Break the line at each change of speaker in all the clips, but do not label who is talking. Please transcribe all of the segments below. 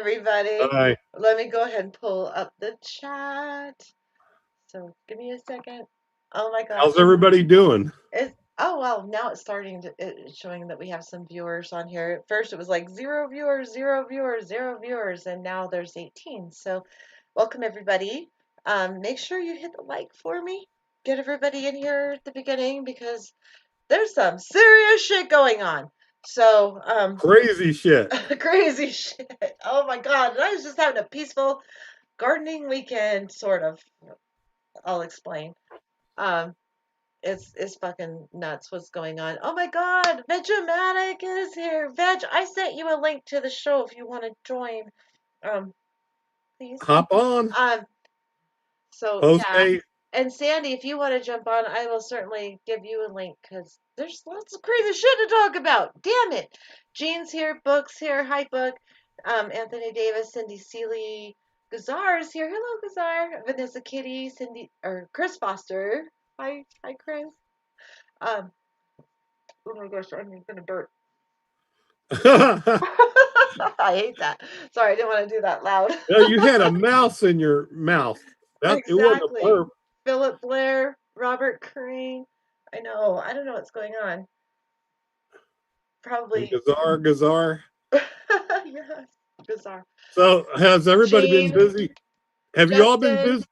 everybody.
Hi.
Let me go ahead and pull up the chat. So give me a second. Oh my gosh.
How's everybody doing?
Oh well, now it's starting to it's showing that we have some viewers on here. At first it was like 0 viewers, 0 viewers, 0 viewers, and now there's 18. So welcome everybody. Make sure you hit the like for me. Get everybody in here at the beginning because there's some serious shit going on. So,
Crazy shit.
crazy shit. Oh my God. And I was just having a peaceful gardening weekend, sort of. I'll explain. Um, it's fucking nuts what's going on. Oh my God. Vegematic is here. Veg, I sent you a link to the show if you want to join. Um, please.
Hop on.
Um, so yeah.
Jose.
And Sandy, if you want to jump on, I will certainly give you a link because there's lots of crazy shit to talk about. Damn it. Jean's here, Book's here, hi Book. Anthony Davis, Cindy Seeley, Gazar is here. Hello, Gazar. Vanessa Kitty, Cindy or Chris Foster. Hi, Chris. Um, oh my gosh, I'm gonna burp. I hate that. Sorry, I didn't want to do that loud.
Yeah, you had a mouse in your mouth. It wasn't a
Exactly.
burp.
Philip Blair, Robert Crane. I know. I don't know what's going on.
And
Probably.
Gazar.
Yes. Bizarre.
So has everybody been
Gene,
busy? Have you all been
Justin.
busy?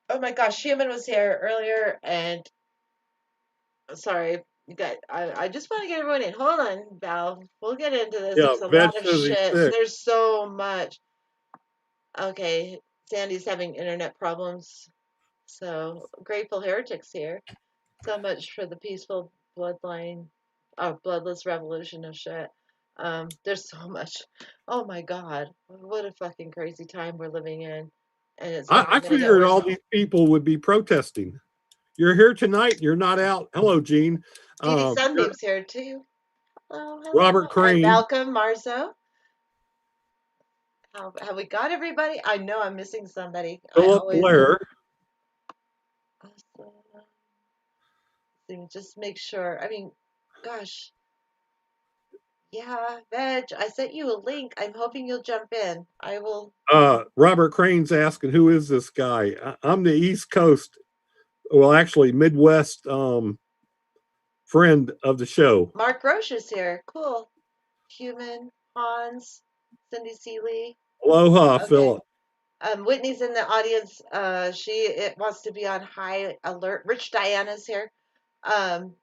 Oh my gosh, Human was here earlier, and sorry, you guys. I just want to get everyone in. Hold on, Val. We'll get into this.
Yeah,
There's a
Veg
lot of
says he's
shit.
sick.
There's so much. Okay, Sandy's having internet problems. So Grateful Heretics here. So much for the peaceful bloodline, bloodless revolution of shit. There's so much. Oh my God, what a fucking crazy time we're living in, and it's
I
only gonna get
figured
worse.
all these people would be protesting. You're here tonight. You're not out. Hello, Gene.
Dee Dee Sunbeam's here too. Oh,
Robert
hello, and
Crane.
Malcolm Marzo. How have we got everybody? I know I'm missing somebody. I
Philip
always
Blair.
just make sure. I mean, gosh, yeah, Veg. I sent you a link. I'm hoping you'll jump in. I will.
Robert Crane's asking, who is this guy? I'm the East Coast, well, actually Midwest friend of the show.
Mark Roche is here. Cool. Human, Hans, Cindy Seeley.
Aloha,
Okay.
Philip.
Whitney's in the audience. She wants to be on high alert. Rich Diana's here. Um,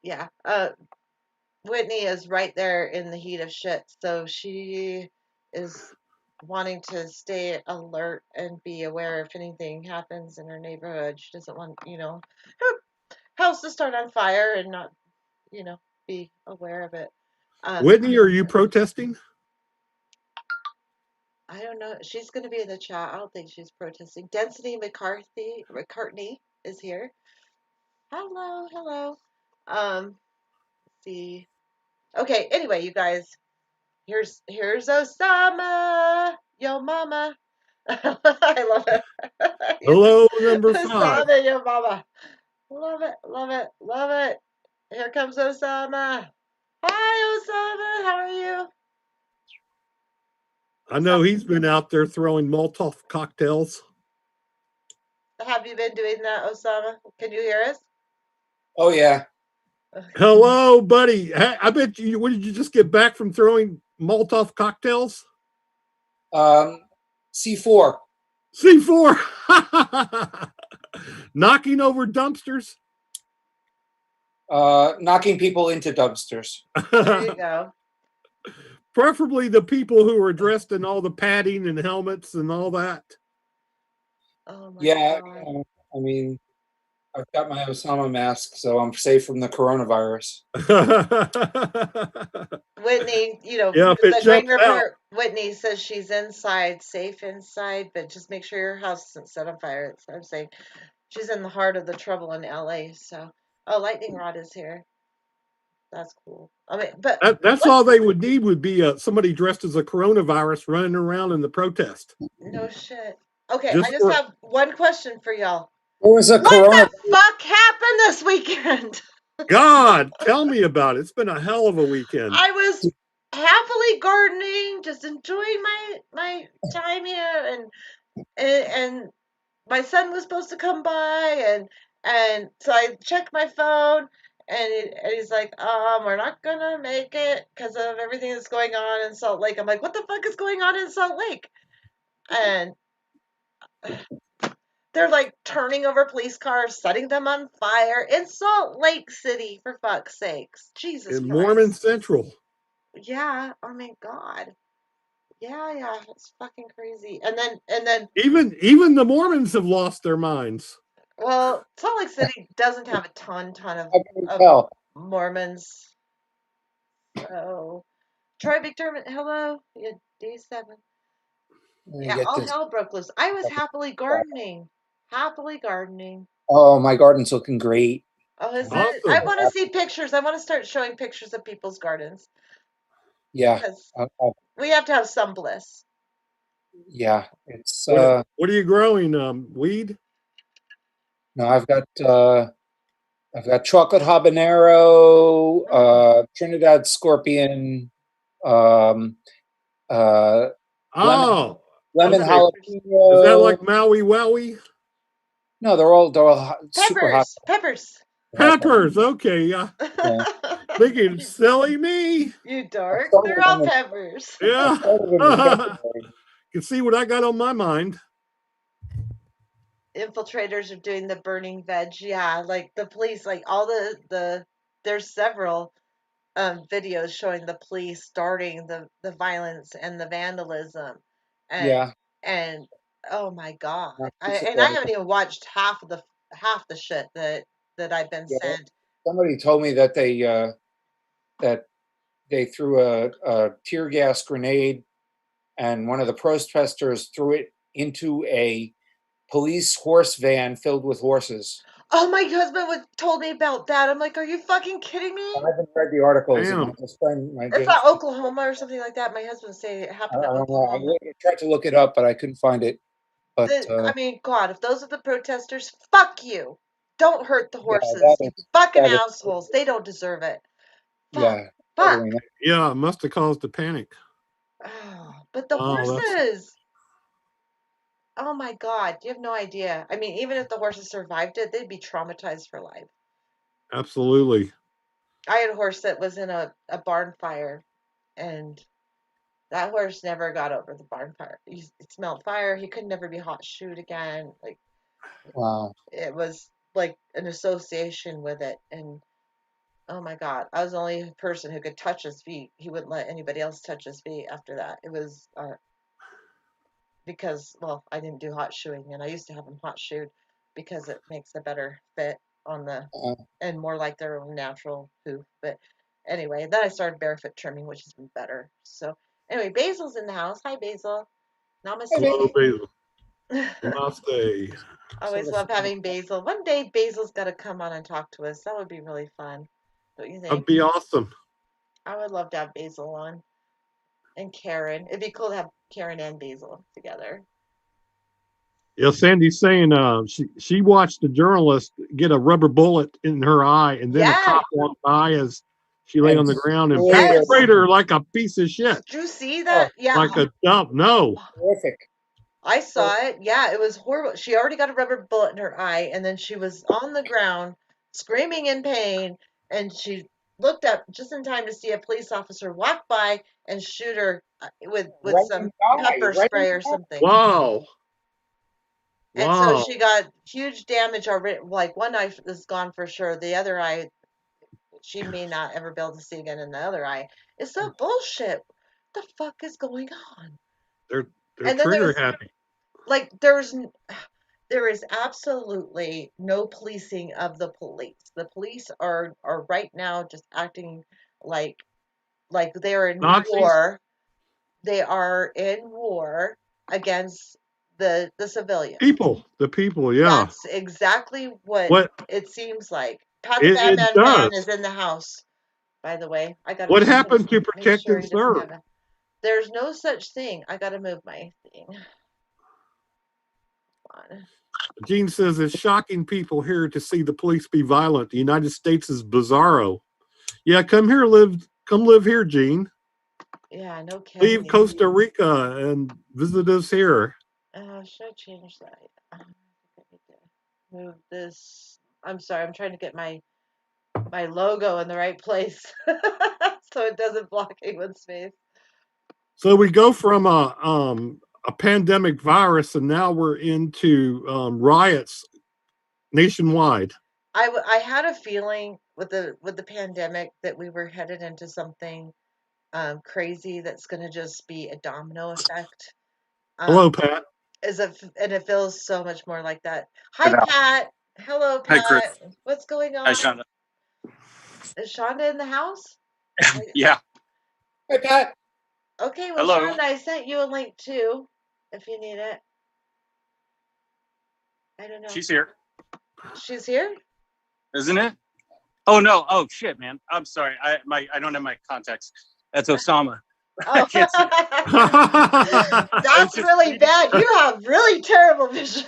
yeah. Whitney is right there in the heat of shit, so she is wanting to stay alert and be aware if anything happens in her neighborhood. She doesn't want, her house to start on fire and not, be aware of it.
Whitney, are you protesting?
I don't know. She's going to be in the chat. I don't think she's protesting. Density McCartney is here. Hello, hello. Let's see. Okay. Anyway, you guys, here's Osama, yo mama. I love it.
Hello, number 5.
Osama, yo mama. Love it, love it, love it. Here comes Osama. Hi, Osama. How are you?
I know he's been out there throwing Molotov cocktails.
Have you been doing that, Osama? Can you hear us?
Oh, yeah.
Hello, buddy. I bet you, what did you just get back from throwing Molotov cocktails?
C4.
C4. Knocking over dumpsters.
Knocking people into dumpsters.
There you go.
Preferably the people who are dressed in all the padding and helmets and all that.
Oh my
Yeah,
God.
I mean, I've got my Osama mask, so I'm safe from the coronavirus.
Whitney,
Yeah, if it
the Green
jumps out.
Report, Whitney says she's inside, safe inside, but just make sure your house isn't set on fire. I'm saying she's in the heart of the trouble in LA. So, oh, Lightning Rod is here. That's cool. I mean, but
that's all they would need would be somebody dressed as a coronavirus running around in the protest.
No shit. Okay,
Just
I just have one question for y'all.
What was a
What the fuck happened this weekend?
God, tell me about it. It's been a hell of a weekend.
I was happily gardening, just enjoying my time here, and my son was supposed to come by, and so I checked my phone, and he's like, we're not gonna make it because of everything that's going on in Salt Lake. I'm like, what the fuck is going on in Salt Lake? And they're like turning over police cars, setting them on fire in Salt Lake City, for fuck's sakes. Jesus
In Mormon
Christ.
Central.
Yeah, oh my God. Yeah, it's fucking crazy. And then
Even the Mormons have lost their minds.
well, Salt Lake City doesn't have a ton
How can you
of
tell?
Mormons. So Troy McDermott, hello. Yeah, D7.
Let me
Yeah,
get
all
this.
hell broke loose. I was happily gardening. Happily gardening.
Oh, my garden's looking great.
Oh, is it? I
Awesome.
want to see pictures. I want to start showing pictures of people's gardens
Yeah.
because we have to have some bliss.
Yeah. It's
What are you growing? Weed?
no, I've got chocolate habanero, Trinidad scorpion, um, uh, lemon
Oh,
lemon
okay.
Peppers.
Is that
jalapeno.
like Maui Wowie?
No, they're all super hot.
Peppers.
Hot pepper.
Peppers. Okay. Yeah.
Yeah.
Thinking silly me.
You
I
dork.
started
They're all
in the
peppers.
I
Yeah.
started in the February.
Can see what I got on my mind.
Infiltrators are doing the burning veg. Yeah, like the police, like all there's several videos showing the police starting the violence and the vandalism, and
Yeah,
and oh my God,
not too
I
surprised.
haven't even watched half the shit that I've been
Yeah,
sent.
somebody told me that they threw a tear gas grenade and one of the protesters threw it into a police horse van filled with horses.
Oh, my husband told me about that. I'm like, are you fucking kidding
I
me?
haven't read the articles, and
Damn.
my
It's
just
not Oklahoma or something like that. My husband say it
I
happened in
don't know.
Oklahoma.
I tried to look it up, but I couldn't find it. But
I mean, God, if those are the protesters, fuck you. Don't hurt the
yeah,
horses, you fucking
that is
assholes. They don't deserve it. Fuck,
yeah,
fuck.
totally. Not.
Yeah, it must have caused a panic.
Oh, but the
Oh, that's
horses. Oh my God, you have no idea. I mean, even if the horses survived it, they'd be traumatized for life.
absolutely.
I had a horse that was in a barn fire, and that horse never got over the barn fire. He smelled fire. He could never be hot shoed again. Like,
Wow.
it was like an association with it. And oh my God, I was the only person who could touch his feet. He wouldn't let anybody else touch his feet after that. It was because, well, I didn't do hot shoeing, and I used to have them hot shoed because it makes a better fit on the
Uh,
and more like their own natural hoof. But anyway, then I started barefoot trimming, which has been better. So anyway, Basil's in the house. Hi, Basil.
Hello,
Namaste.
Basil. Namaste.
Always love having Basil. One day, Basil's got to come on and talk to us. That would be really fun. Don't you
That'd
think?
be awesome.
I would love to have Basil on and Karen. It'd be cool to have Karen and Basil together.
Yeah, Sandy's saying she watched a journalist get a rubber bullet in her eye, and then a
Yes,
cop walked by as she lay
and
on the ground and
sprayed her.
yes.
sprayed her like a piece of shit,
Did you see
Oh,
that? Yeah,
like a dump. No,
terrific.
I saw it. Yeah, it was horrible. She already got a rubber bullet in her eye, and then she was on the ground screaming in pain, and she looked up just in time to see a police officer walk by and shoot her with
Right in
some
the eye.
pepper
Right in
spray or
the eye.
something.
wow,
And so
wow.
she got huge damage already. Like one eye is gone for sure. The other eye, she may not ever be able to see again in the other eye. It's so bullshit. What the fuck is going on?
They're
And then
trigger
there's
happy.
like there is absolutely no policing of the police. The police are right now just acting like they're in
Nazis,
war. They are in war against the civilians.
the people. Yeah,
That's exactly what
what
it seems like. Pat the
it
Batman fan
does.
is in the house, by the way. I gotta
What
just
happened to
make
protect
sure
and
he doesn't
serve?
have a. There's no such thing. I gotta move my thing. On.
Gene says it's shocking people here to see the police be violent. The United States is bizarro. Yeah, come live here, Gene.
Yeah, no
Leave
kidding.
Costa Rica and visit us here.
Should I change that? I think I need to move this. I'm sorry, I'm trying to get my logo in the right place so it doesn't block anyone's face.
So we go from a pandemic virus, and now we're into riots nationwide.
I had a feeling with the pandemic that we were headed into something crazy that's going to just be a domino effect.
Hello,
Um,
Pat.
and it feels so much more like that.
Good
Hi,
now.
Pat. Hello,
Hi, Chris.
Pat. What's going
Hi,
on?
Shonda.
Is Shonda in the house?
Yeah.
Hey, Pat.
Okay, well,
Hello.
Shonda, I sent you a link too, if you need it. I don't know.
She's here,
She's here?
isn't it? Oh no. Oh shit, man. I'm sorry. I don't have my contacts. That's Osama. I
Oh,
can't see.
that's really bad. You have really terrible vision.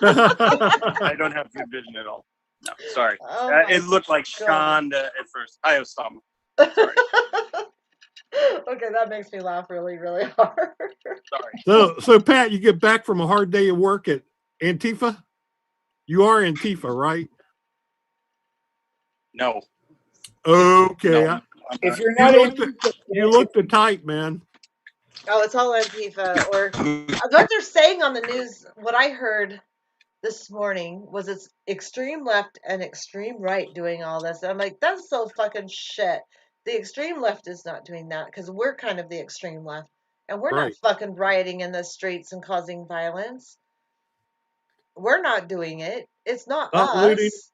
I don't have good vision at all. No, sorry.
Oh my
It looked like
God.
Shonda at first. Hi, Osama. Sorry.
Okay, that makes me laugh really, really hard.
Sorry.
So Pat, you get back from a hard day of work at Antifa. You are Antifa, right?
No.
Okay.
No.
If you're
You
not
looked
in,
you looked the type, man.
Oh, it's all Antifa. Or what they're saying on the news, what I heard this morning was it's extreme left and extreme right doing all this. And I'm like, that's so fucking shit. The extreme left is not doing that because we're kind of the extreme left. And we're not
Right.
fucking rioting in the streets and causing violence. We're not doing it. It's not
Not looting.
us.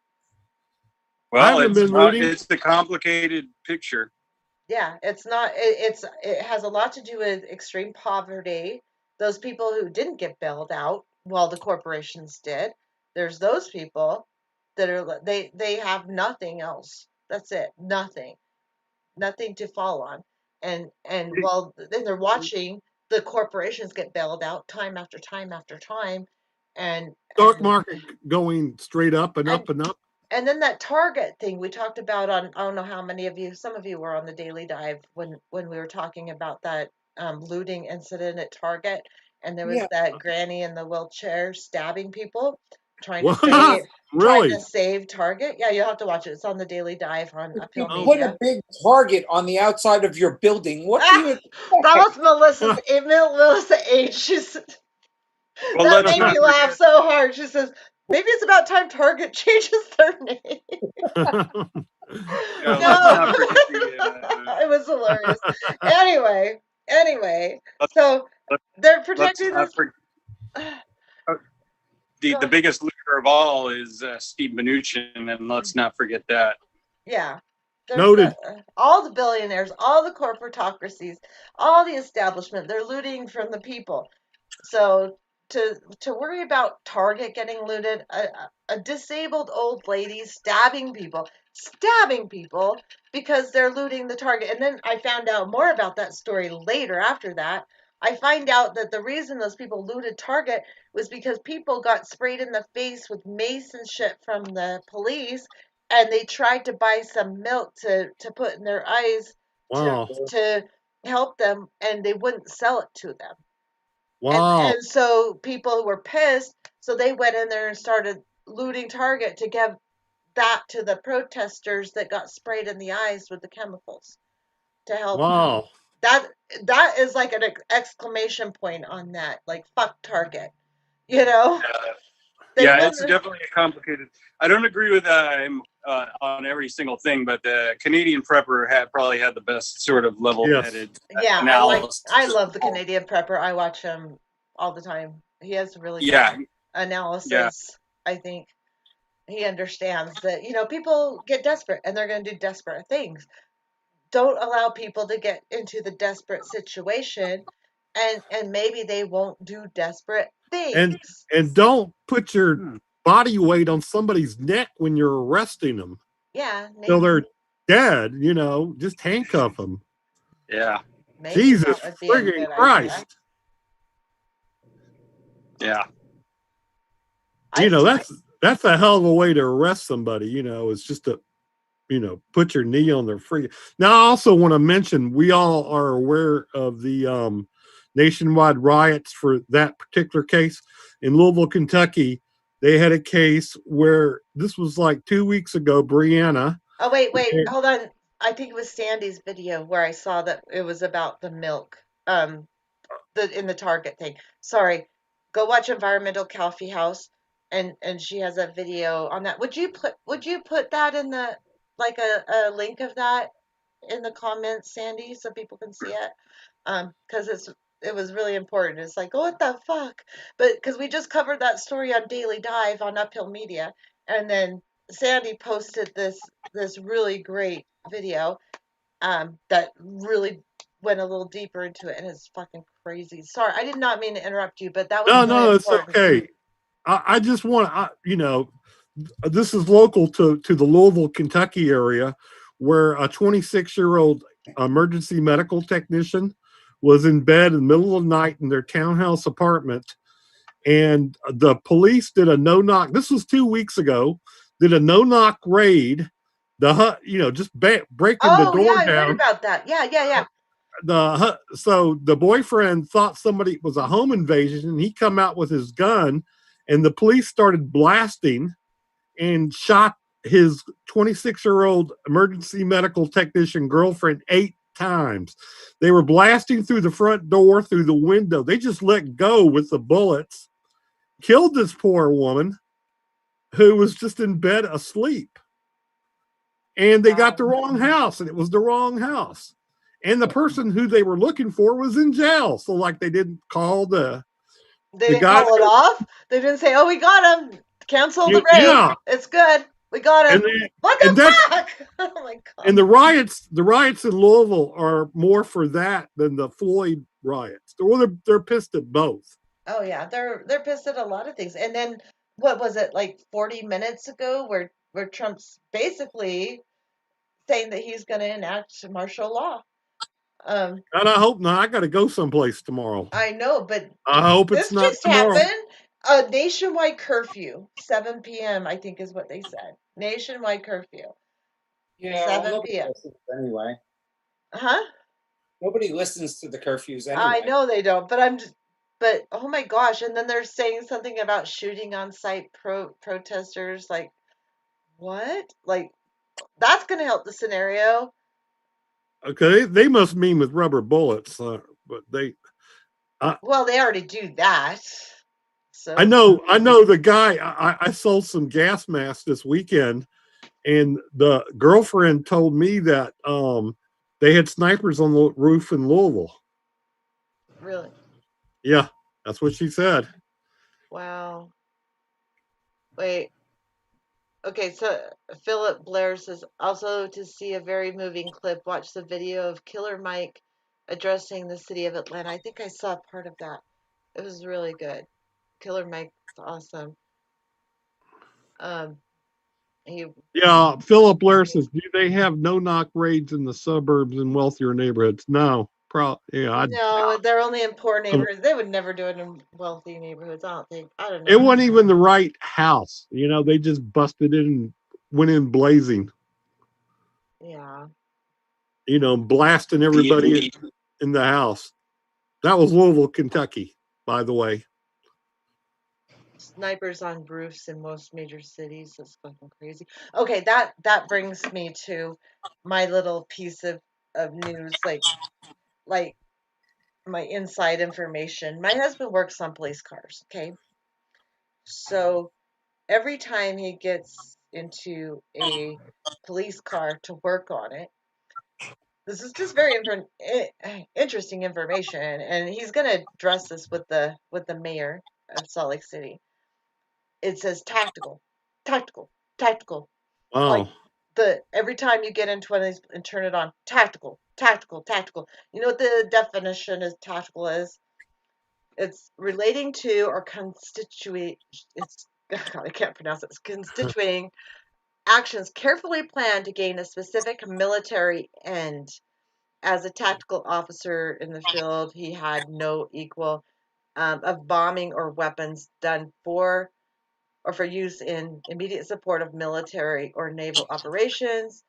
I
Well,
haven't been looting.
it's the complicated picture.
Yeah, it's not. It has a lot to do with extreme poverty. Those people who didn't get bailed out while the corporations did. There's those people that are they have nothing else. That's it. Nothing to fall on. And while then they're watching the corporations get bailed out time after time after time, and
Stock market going straight up and
and
up and up.
and then that Target thing we talked about on, I don't know how many of you, some of you were on the Daily Dive when we were talking about that looting incident at Target, and there was
yeah,
that granny in the wheelchair stabbing people, trying to
What?
save trying to
Really?
save Target. Yeah, you'll have to watch it. It's on the Daily Dive on
you
Uphill
Oh.
put a
Media.
big target on the outside of your building. What do you
Ah, that was Melissa H.
Well,
That
let's
made me
not
laugh
forget.
so hard. She says, maybe it's about time Target changes their name.
Let's
No,
not forget
it was hilarious. Anyway,
let's,
so they're
let's
protecting
not
this.
forget. The biggest loser of all is Steve Mnuchin, and let's not forget that.
Yeah,
Noted.
all the billionaires, all the corporatocracies, all the establishment. They're looting from the people. So to worry about Target getting looted, a disabled old lady stabbing people because they're looting the Target. And then I found out more about that story later after that. I find out that the reason those people looted Target was because people got sprayed in the face with mace and shit from the police, and they tried to buy some milk to put in their eyes to
Wow.
to help them, and they wouldn't sell it to them. And
Wow.
and so people were pissed, so they went in there and started looting Target to give that to the protesters that got sprayed in the eyes with the chemicals to help them.
Wow.
That that is like an exclamation point on that, like fuck Target. You know, they've
Yeah,
been
it's definitely a complicated. I don't agree with him on every single thing, but the Canadian prepper probably had the best sort of level-headed
yeah.
analysis.
I love the Canadian prepper. I watch him all the time. He has really good
Yeah, yeah.
analysis. I think he understands that people get desperate and they're going to do desperate things. Don't allow people to get into the desperate situation, and maybe they won't do desperate
And
things.
don't put your body weight on somebody's neck when you're arresting them
Yeah,
till
maybe
they're dead. Just handcuff them.
Yeah,
Jesus
that would be a
friggin'
good idea.
Christ!
yeah.
I
That's a hell of a way to arrest somebody. It's just put your knee on their free. Now, I also want to mention we all are aware of the nationwide riots for that particular case in Louisville, Kentucky. They had a case where this was like 2 weeks ago. Brianna.
Oh, wait, hold on. I think it was Sandy's video where I saw that it was about the milk, in the Target thing. Sorry, go watch Environmental Coffee House, and she has a video on that. Would you put that in the like a link of that in the comments, Sandy, so people can see it? Because it was really important. It's like, oh, what the fuck? But because we just covered that story on Daily Dive on Uphill Media, and then Sandy posted this really great video that really went a little deeper into it, and it's fucking crazy. Sorry, I did not mean to interrupt you, but that was really
No, it's
important.
okay. I just want this is local to the Louisville, Kentucky area, where a 26-year-old emergency medical technician was in bed in the middle of the night in their townhouse apartment, and the police did a no-knock. This was 2 weeks ago. Did a no-knock raid. Just breaking the
Oh yeah,
door
I heard
down.
about that. Yeah.
So the boyfriend thought somebody was a home invasion, and he come out with his gun, and the police started blasting and shot his 26-year-old emergency medical technician girlfriend 8 times. They were blasting through the front door, through the window. They just let go with the bullets, killed this poor woman who was just in bed asleep. And they got the wrong house, and it was the wrong house. And the person who they were looking for was in jail. So, like, they didn't call
They
the
didn't
guy.
call it off. They didn't say, "Oh, we got him. Cancel the raid.
Yeah,
It's good. We got him." What
and
the
that's
fuck? Oh my
and
god.
the riots in Louisville are more for that than the Floyd riots. They're pissed at both.
Oh yeah, they're pissed at a lot of things. And then what was it like 40 minutes ago where Trump's basically saying that he's going to enact martial law. Um,
And I hope not. I got to go someplace tomorrow.
I know, but
I hope it's
this
not
just
tomorrow.
happened. A nationwide curfew, 7 p.m. I think is what they said. Nationwide curfew,
Yeah, well,
7
nobody
p.m.
listens anyway.
Huh?
Nobody listens to the curfews
I
anyway.
know they don't, but but oh my gosh! And then they're saying something about shooting on site protesters. Like what? Like that's going to help the scenario.
Okay, they must mean with rubber bullets, but
Well, they already do that.
I
So
know the guy. I sold some gas masks this weekend, and the girlfriend told me that they had snipers on the roof in Louisville.
really,
Yeah, that's what she said.
wow. Wait. Okay, so Philip Blair says also to see a very moving clip. Watch the video of Killer Mike addressing the city of Atlanta. I think I saw part of that. It was really good. Killer Mike's awesome. Um, he
Yeah, Philip Blair says, do they have no-knock raids in the suburbs and wealthier neighborhoods? No, I
no, they're only in poor neighborhoods. They would never do it in wealthy neighborhoods. I don't think. I don't
it
know.
wasn't even the right house. They just busted in and went in blazing.
Yeah.
Blasting everybody in the house. That was Louisville, Kentucky, by the way.
Snipers on roofs in most major cities. That's fucking crazy. Okay, that brings me to my little piece of news, like my inside information. My husband works on police cars, okay? So every time he gets into a police car to work on it, this is just very interesting information, and he's gonna address this with the mayor of Salt Lake City. It says tactical, tactical, tactical. Like
Wow.
the every time you get into one of these and turn it on, tactical, tactical, tactical. You know what the definition of tactical is? It's relating to or constitute. It's God, I can't pronounce it. It's constituting actions carefully planned to gain a specific military end. As a tactical officer in the field, he had no equal of bombing or weapons done for use in immediate support of military or naval operations,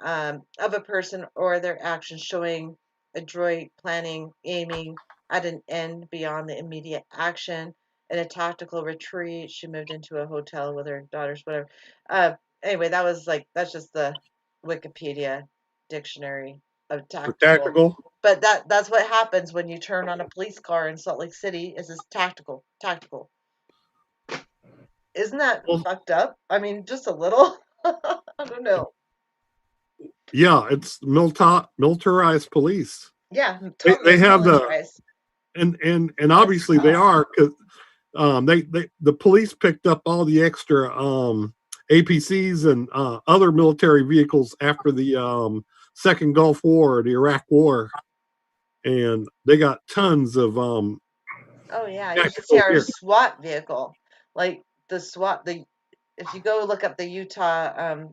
of a person or their actions showing adroit planning, aiming at an end beyond the immediate action. In a tactical retreat, she moved into a hotel with her daughters, whatever. Anyway, that's just the Wikipedia dictionary of
For
tactical.
tactical.
But that's what happens when you turn on a police car in Salt Lake City. Is this tactical? Tactical. Isn't that fucked up? I mean, just a little. I don't know.
Yeah, it's militarized police.
Yeah,
They
totally
have
militarized.
and obviously they are, because the police picked up all the extra APCs and other military vehicles after the second Gulf War, the Iraq War, and they got tons of
Oh yeah, you should see our SWAT vehicle. Like the SWAT, if you go look up the Utah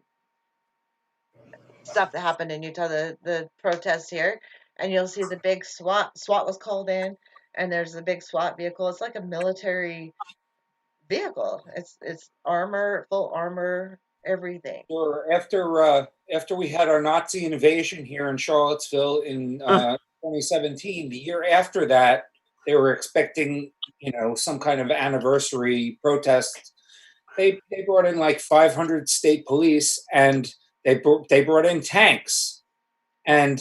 stuff that happened in Utah, the protests here, and you'll see the big SWAT. SWAT was called in, and there's a big SWAT vehicle. It's like a military vehicle. It's armor, full armor, everything.
Or after we had our Nazi invasion here in Charlottesville in 2017, the year after that, they were expecting, some kind of anniversary protest. They brought in like 500 state police, and they brought in tanks, and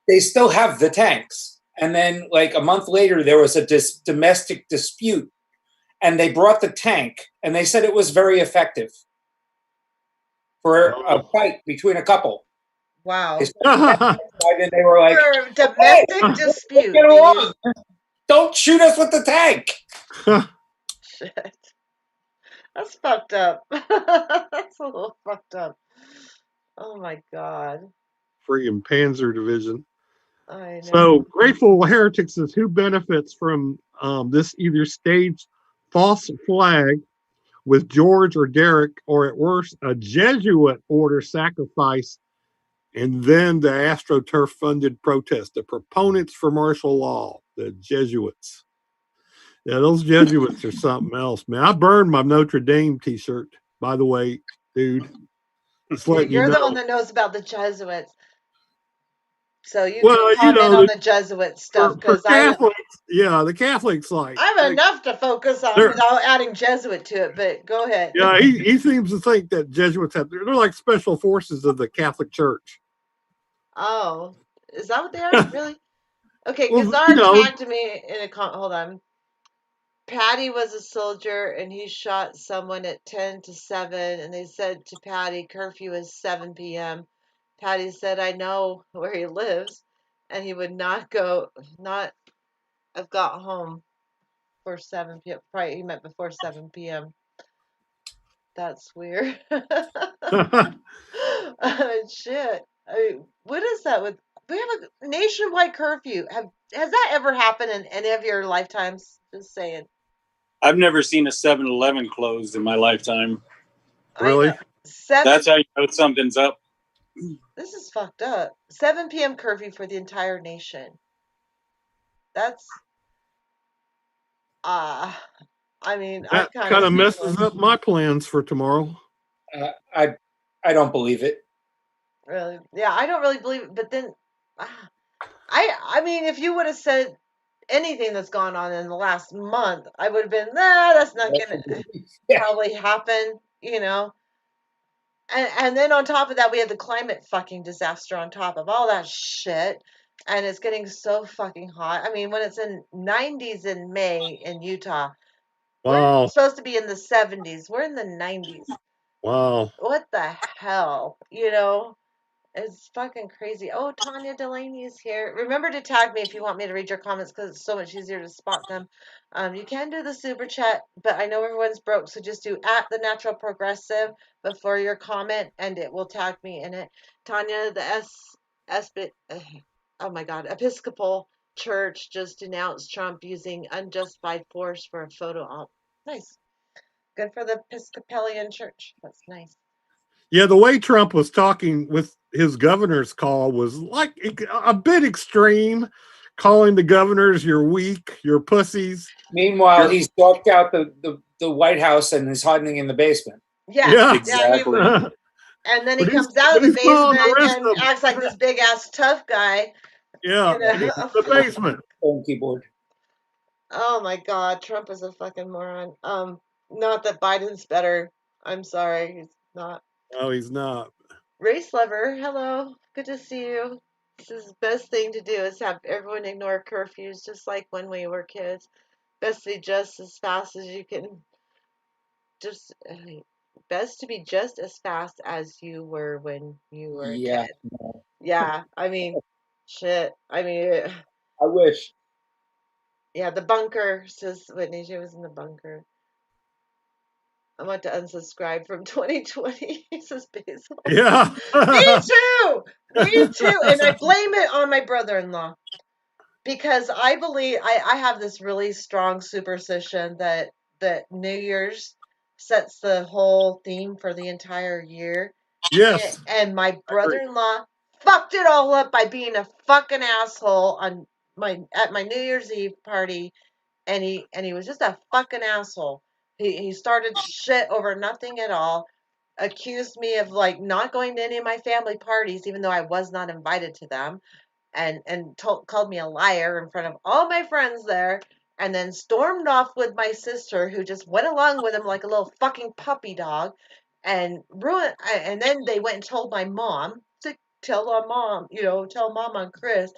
they still have the tanks. And then like a month later, there was a domestic dispute, and they brought the tank, and they said it was very effective for a fight between a couple.
Wow.
And they were like,
for a domestic dispute.
Get along. Don't shoot us with the tank.
Shit. That's fucked up. That's a little fucked up. Oh my God.
Friggin' Panzer Division.
I know.
So Grateful Heretics says, who benefits from this either staged false flag with George or Derek, or at worst, a Jesuit order sacrifice, and then the AstroTurf funded protest, the proponents for martial law, the Jesuits. Yeah, those Jesuits are something else, man. I burned my Notre Dame t-shirt, by the way, dude.
You're the one that knows about the Jesuits. So you can comment on the Jesuit stuff, because
the Catholics
I have enough to focus on without adding Jesuit to it. But go ahead.
Yeah, he seems to think that Jesuits they're like special forces of the Catholic Church.
Oh, is that what they are? Really? Okay, because Zara tagged me in a comment. Hold on. Patty was a soldier, and he shot someone at 10 to 7, and they said to Patty, curfew is 7 p.m. Patty said, I know where he lives, and he would not have got home for 7 p.m. Probably he meant before 7 p.m. That's weird. Shit. I mean, what is that with? We have a nationwide curfew. Has that ever happened in any of your lifetimes? Just saying.
I've never seen a 7-Eleven closed in my lifetime.
Really?
That's how you know something's up.
This is fucked up. 7 p.m. curfew for the entire nation. That's I mean,
that kind of messes up my plans for tomorrow.
I don't believe it.
Really? Yeah, I don't really believe it. But then, I mean, if you would have said anything that's gone on in the last month, I would have been, nah, that's not gonna probably happen, And then on top of that, we had the climate fucking disaster on top of all that shit. And it's getting so fucking hot. I mean, when it's in 90s in May in Utah, we're supposed to be in the 70s. We're in the 90s.
Wow.
What the hell? It's fucking crazy. Oh, Tanya Delaney is here. Remember to tag me if you want me to read your comments, because it's so much easier to spot them. You can do the super chat, but I know everyone's broke, so just do @the Natural Progressive before your comment, and it will tag me in it. Tanya, the oh my God, Episcopal Church just denounced Trump using unjustified force for a photo op. Nice. Good for the Episcopalian Church. That's nice.
Yeah, the way Trump was talking with his governor's call was like a bit extreme, calling the governors you're weak, you're pussies.
Meanwhile, he's walked out the White House and is hiding in the basement.
Yeah,
exactly.
And then he
But he's-
comes out of
but
the
he's following the
basement
rest
and
of them.
acts like this big ass tough guy.
Yeah,
You know?
and he's in the basement.
Phone keyboard.
Oh my God, Trump is a fucking moron. Not that Biden's better. I'm sorry, he's not.
No, he's not.
Race lover, hello, good to see you. This is the best thing to do is have everyone ignore curfews, just like when we were kids. Best to be just as fast as you can. Just best to be just as fast as you were when you were a
Yeah.
kid. Yeah, I mean, shit. I mean,
I wish.
yeah, the bunker, says Whitney. She was in the bunker. I want to unsubscribe from 2020, says Basil.
Yeah.
Me too! Me too! And I blame it on my brother-in-law. Because I believe, I have this really strong superstition that New Year's sets the whole theme for the entire year.
Yes.
And my brother-in-law fucked it all up by being a fucking asshole on at my New Year's Eve party, and he was just a fucking asshole. He started shit over nothing at all, accused me of like not going to any of my family parties even though I was not invited to them, and called me a liar in front of all my friends there, and then stormed off with my sister, who just went along with him like a little fucking puppy dog, and ruined. And then they went and told my mom to tell our mom, tell mom on Chris.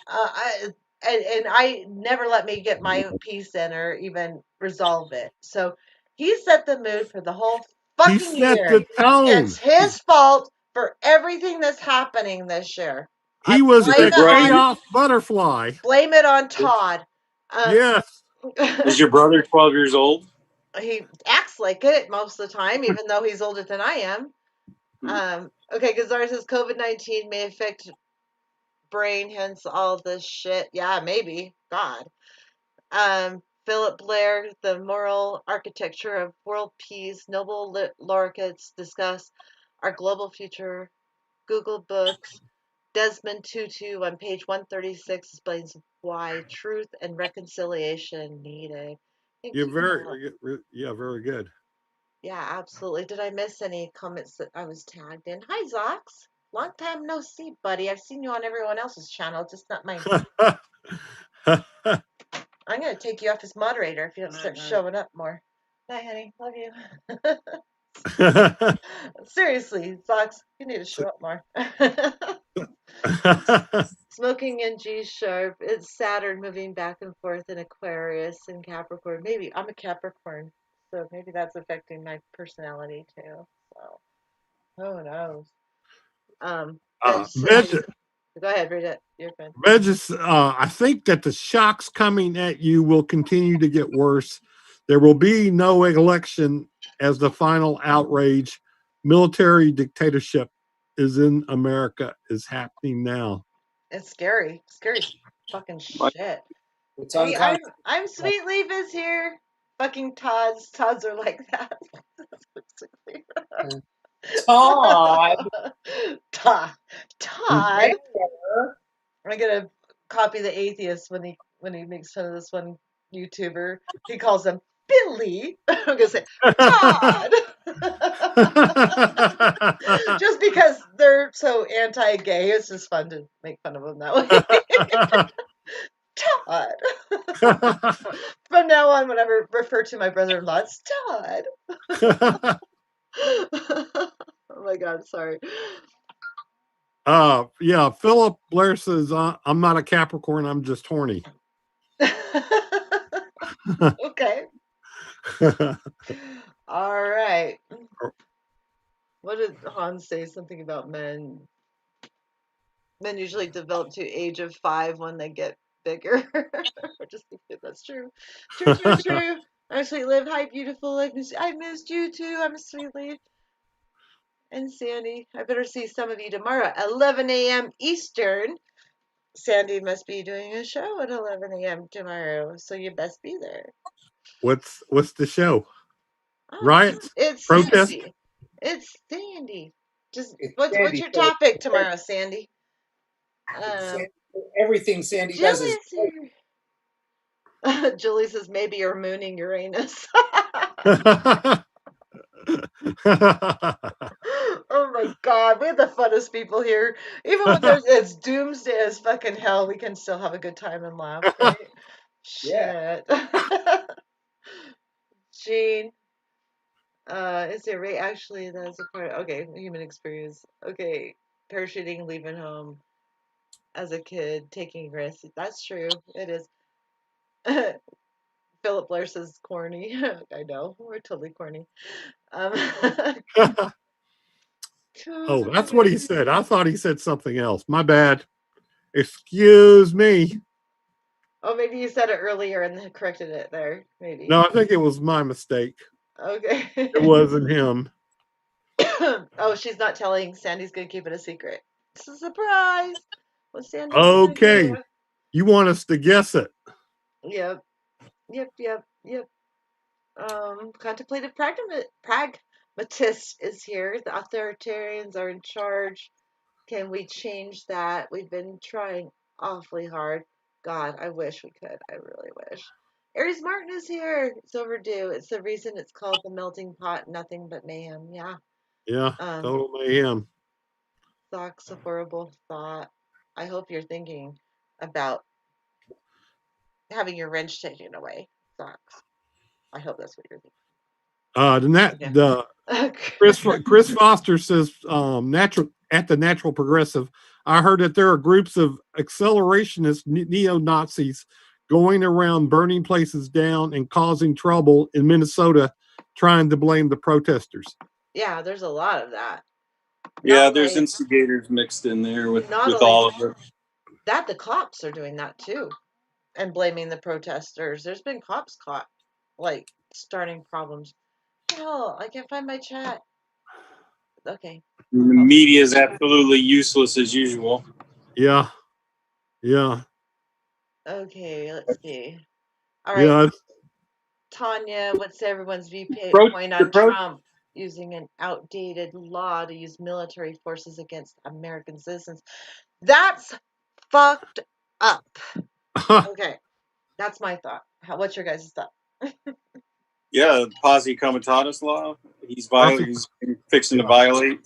I and I never let me get my piece in or even resolve it. So he set the mood for the whole
He
fucking
set
year.
the tone.
It's his fault for everything that's happening this year. I
He was
blame
a
it on
chaos butterfly.
Todd. Um,
Yes.
Is your brother 12 years old?
he acts like it most of the time, even though he's older than I am. Okay, Gazar says COVID-19 may affect brain, hence all this shit. Yeah, maybe. God. Philip Blair, The Moral Architecture of World Peace, Nobel laureates discuss our global future. Google Books. Desmond Tutu on page 136 explains why truth and reconciliation needed. Thank
You're
you, Philip.
very good.
Yeah, absolutely. Did I miss any comments that I was tagged in? Hi, Zox. Long time no see, buddy. I've seen you on everyone else's channel, just not mine. I'm going to take you off as moderator if you don't start showing up more. Bye, honey. Love you. Seriously, Fox, you need to show up more. Smoking in G sharp. It's Saturn moving back and forth in Aquarius and Capricorn. Maybe I'm a Capricorn, so maybe that's affecting my personality too. So who knows?
Veg,
Go ahead, read it. You're good.
I think that the shocks coming at you will continue to get worse. There will be no election as the final outrage. Military dictatorship is in America, is happening now.
It's scary. Scary fucking shit.
It's
Hey,
unconscious.
I'm Sweet Leaf is here. Fucking Todd's. Todd's are like that.
Todd.
Todd. Todd.
Where?
I'm gonna copy the atheist when he makes fun of this one YouTuber. He calls them Billy. I'm gonna say Todd. Just because they're so anti-gay, it's just fun to make fun of them that way. Todd. From now on, whenever I refer to my brother-in-law, it's Todd. Oh my God, sorry.
Yeah, Philip Blair says, I'm not a Capricorn, I'm just horny.
Okay. All right. What did Hans say? Something about men. Men usually develop to age of 5 when they get bigger. I just think that's true. True. I'm Sweet Liv. Hi, beautiful. I missed you too. I'm Sweet Liv. And Sandy. I better see some of you tomorrow at 11 a.m. Eastern. Sandy must be doing a show at 11 a.m. tomorrow, so you best be there.
What's the show?
Oh,
Riots?
it's
Protest?
Sandy. It's Sandy. Just
It's
what's
Sandy.
your topic tomorrow, Sandy?
Everything Sandy does is great.
Julie says maybe you're mooning Uranus. Oh my god, we're the funnest people here. Even when it's doomsday as fucking hell, we can still have a good time and laugh, right?
Yeah.
Shit. Gene, is it right? Actually, that's a part. Okay, human experience. Okay, parachuting, leaving home as a kid, taking risks. That's true. It is. Philip Blair says corny. I know we're totally corny. Um,
Oh, that's what he said. I thought he said something else. My bad. Excuse me.
Oh, maybe you said it earlier and corrected it there. Maybe.
No, I think it was my mistake.
Okay.
It wasn't him.
Oh, she's not telling. Sandy's gonna keep it a secret. It's a surprise. What's Sandy gonna
Okay.
do?
You want us to guess it?
Yep. Yep. Contemplative pragmatist is here. The authoritarians are in charge. Can we change that? We've been trying awfully hard. God, I wish we could. I really wish. Aries Martin is here. It's overdue. It's the reason it's called the melting pot. Nothing but mayhem. Yeah.
Yeah,
Um,
total mayhem.
Sucks a horrible thought. I hope you're thinking about having your wrench taken away. Sucks. I hope that's what you're
Then that
thinking.
the Chris Foster says natural progressive. I heard that there are groups of accelerationist neo Nazis going around burning places down and causing trouble in Minnesota, trying to blame the protesters.
Yeah, there's a lot of that.
Yeah, there's instigators mixed in there with all of it.
That the cops are doing that too, and blaming the protesters. There's been cops caught, like starting problems. Hell, I can't find my chat. Okay.
The media is absolutely useless as usual.
Yeah.
Okay, let's see. All right.
Yeah.
Tanya, what's everyone's viewpoint on Trump using an outdated law to use military forces against American citizens? That's fucked up. Okay, that's my thought. What's your guys' thought?
Yeah, the posse comitatus law. He's fixing to violate.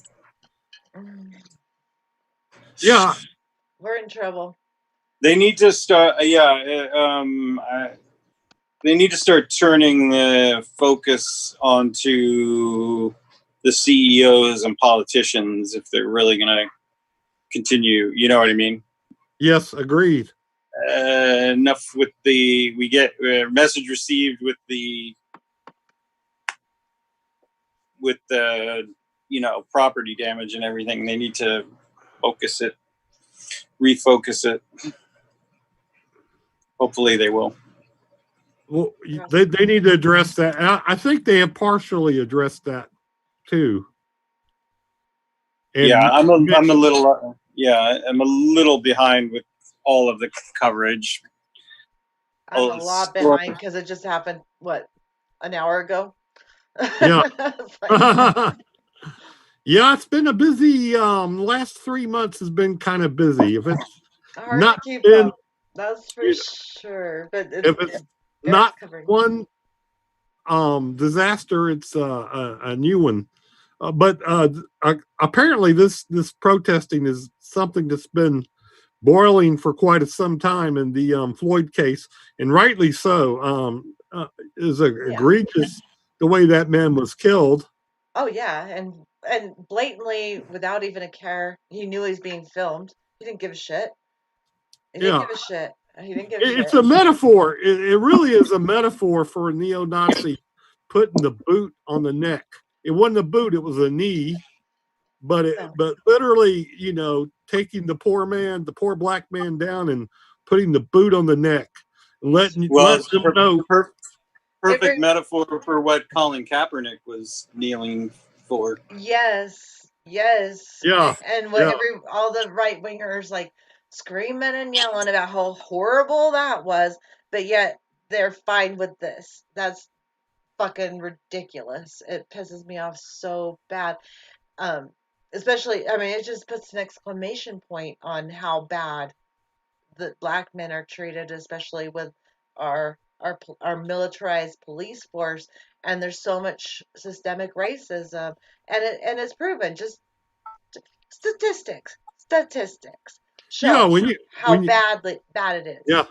Yeah.
We're in trouble.
They need to start. They need to start turning the focus onto the CEOs and politicians if they're really going to continue. You know what I mean?
Yes, agreed.
Enough with we get message received with the property damage and everything. They need to refocus it. Hopefully they will.
Well, they need to address that. I think they have partially addressed that too.
And yeah, I'm a little behind with all of the coverage.
I'm a lot behind because it just happened, an hour ago?
Yeah. Yeah, it's been a busy last 3 months has been kind of busy. If it's
hard to keep up, that's for sure. But
if it's not one disaster, it's a new one. But apparently this protesting is something that's been boiling for quite some time in the Floyd case, and rightly so. Is egregious the way that man was killed.
Oh yeah, and blatantly, without even a care, he knew he was being filmed. He didn't give a shit. He didn't give a shit. He didn't give a shit.
It's a metaphor. It really is a metaphor for a neo-Nazi putting the boot on the neck. It wasn't a boot; it was a knee. But literally, taking the poor black man down and putting the boot on the neck, letting them know.
Perfect metaphor for what Colin Kaepernick was kneeling for.
Yes.
Yeah.
And what all the right wingers like screaming and yelling about how horrible that was, but yet they're fine with this. That's fucking ridiculous. It pisses me off so bad. Especially, I mean, it just puts an exclamation point on how bad the black men are treated, especially with our our militarized police force, and there's so much systemic racism, and it's proven. Just statistics show
when you
how
when you
bad it is.
yeah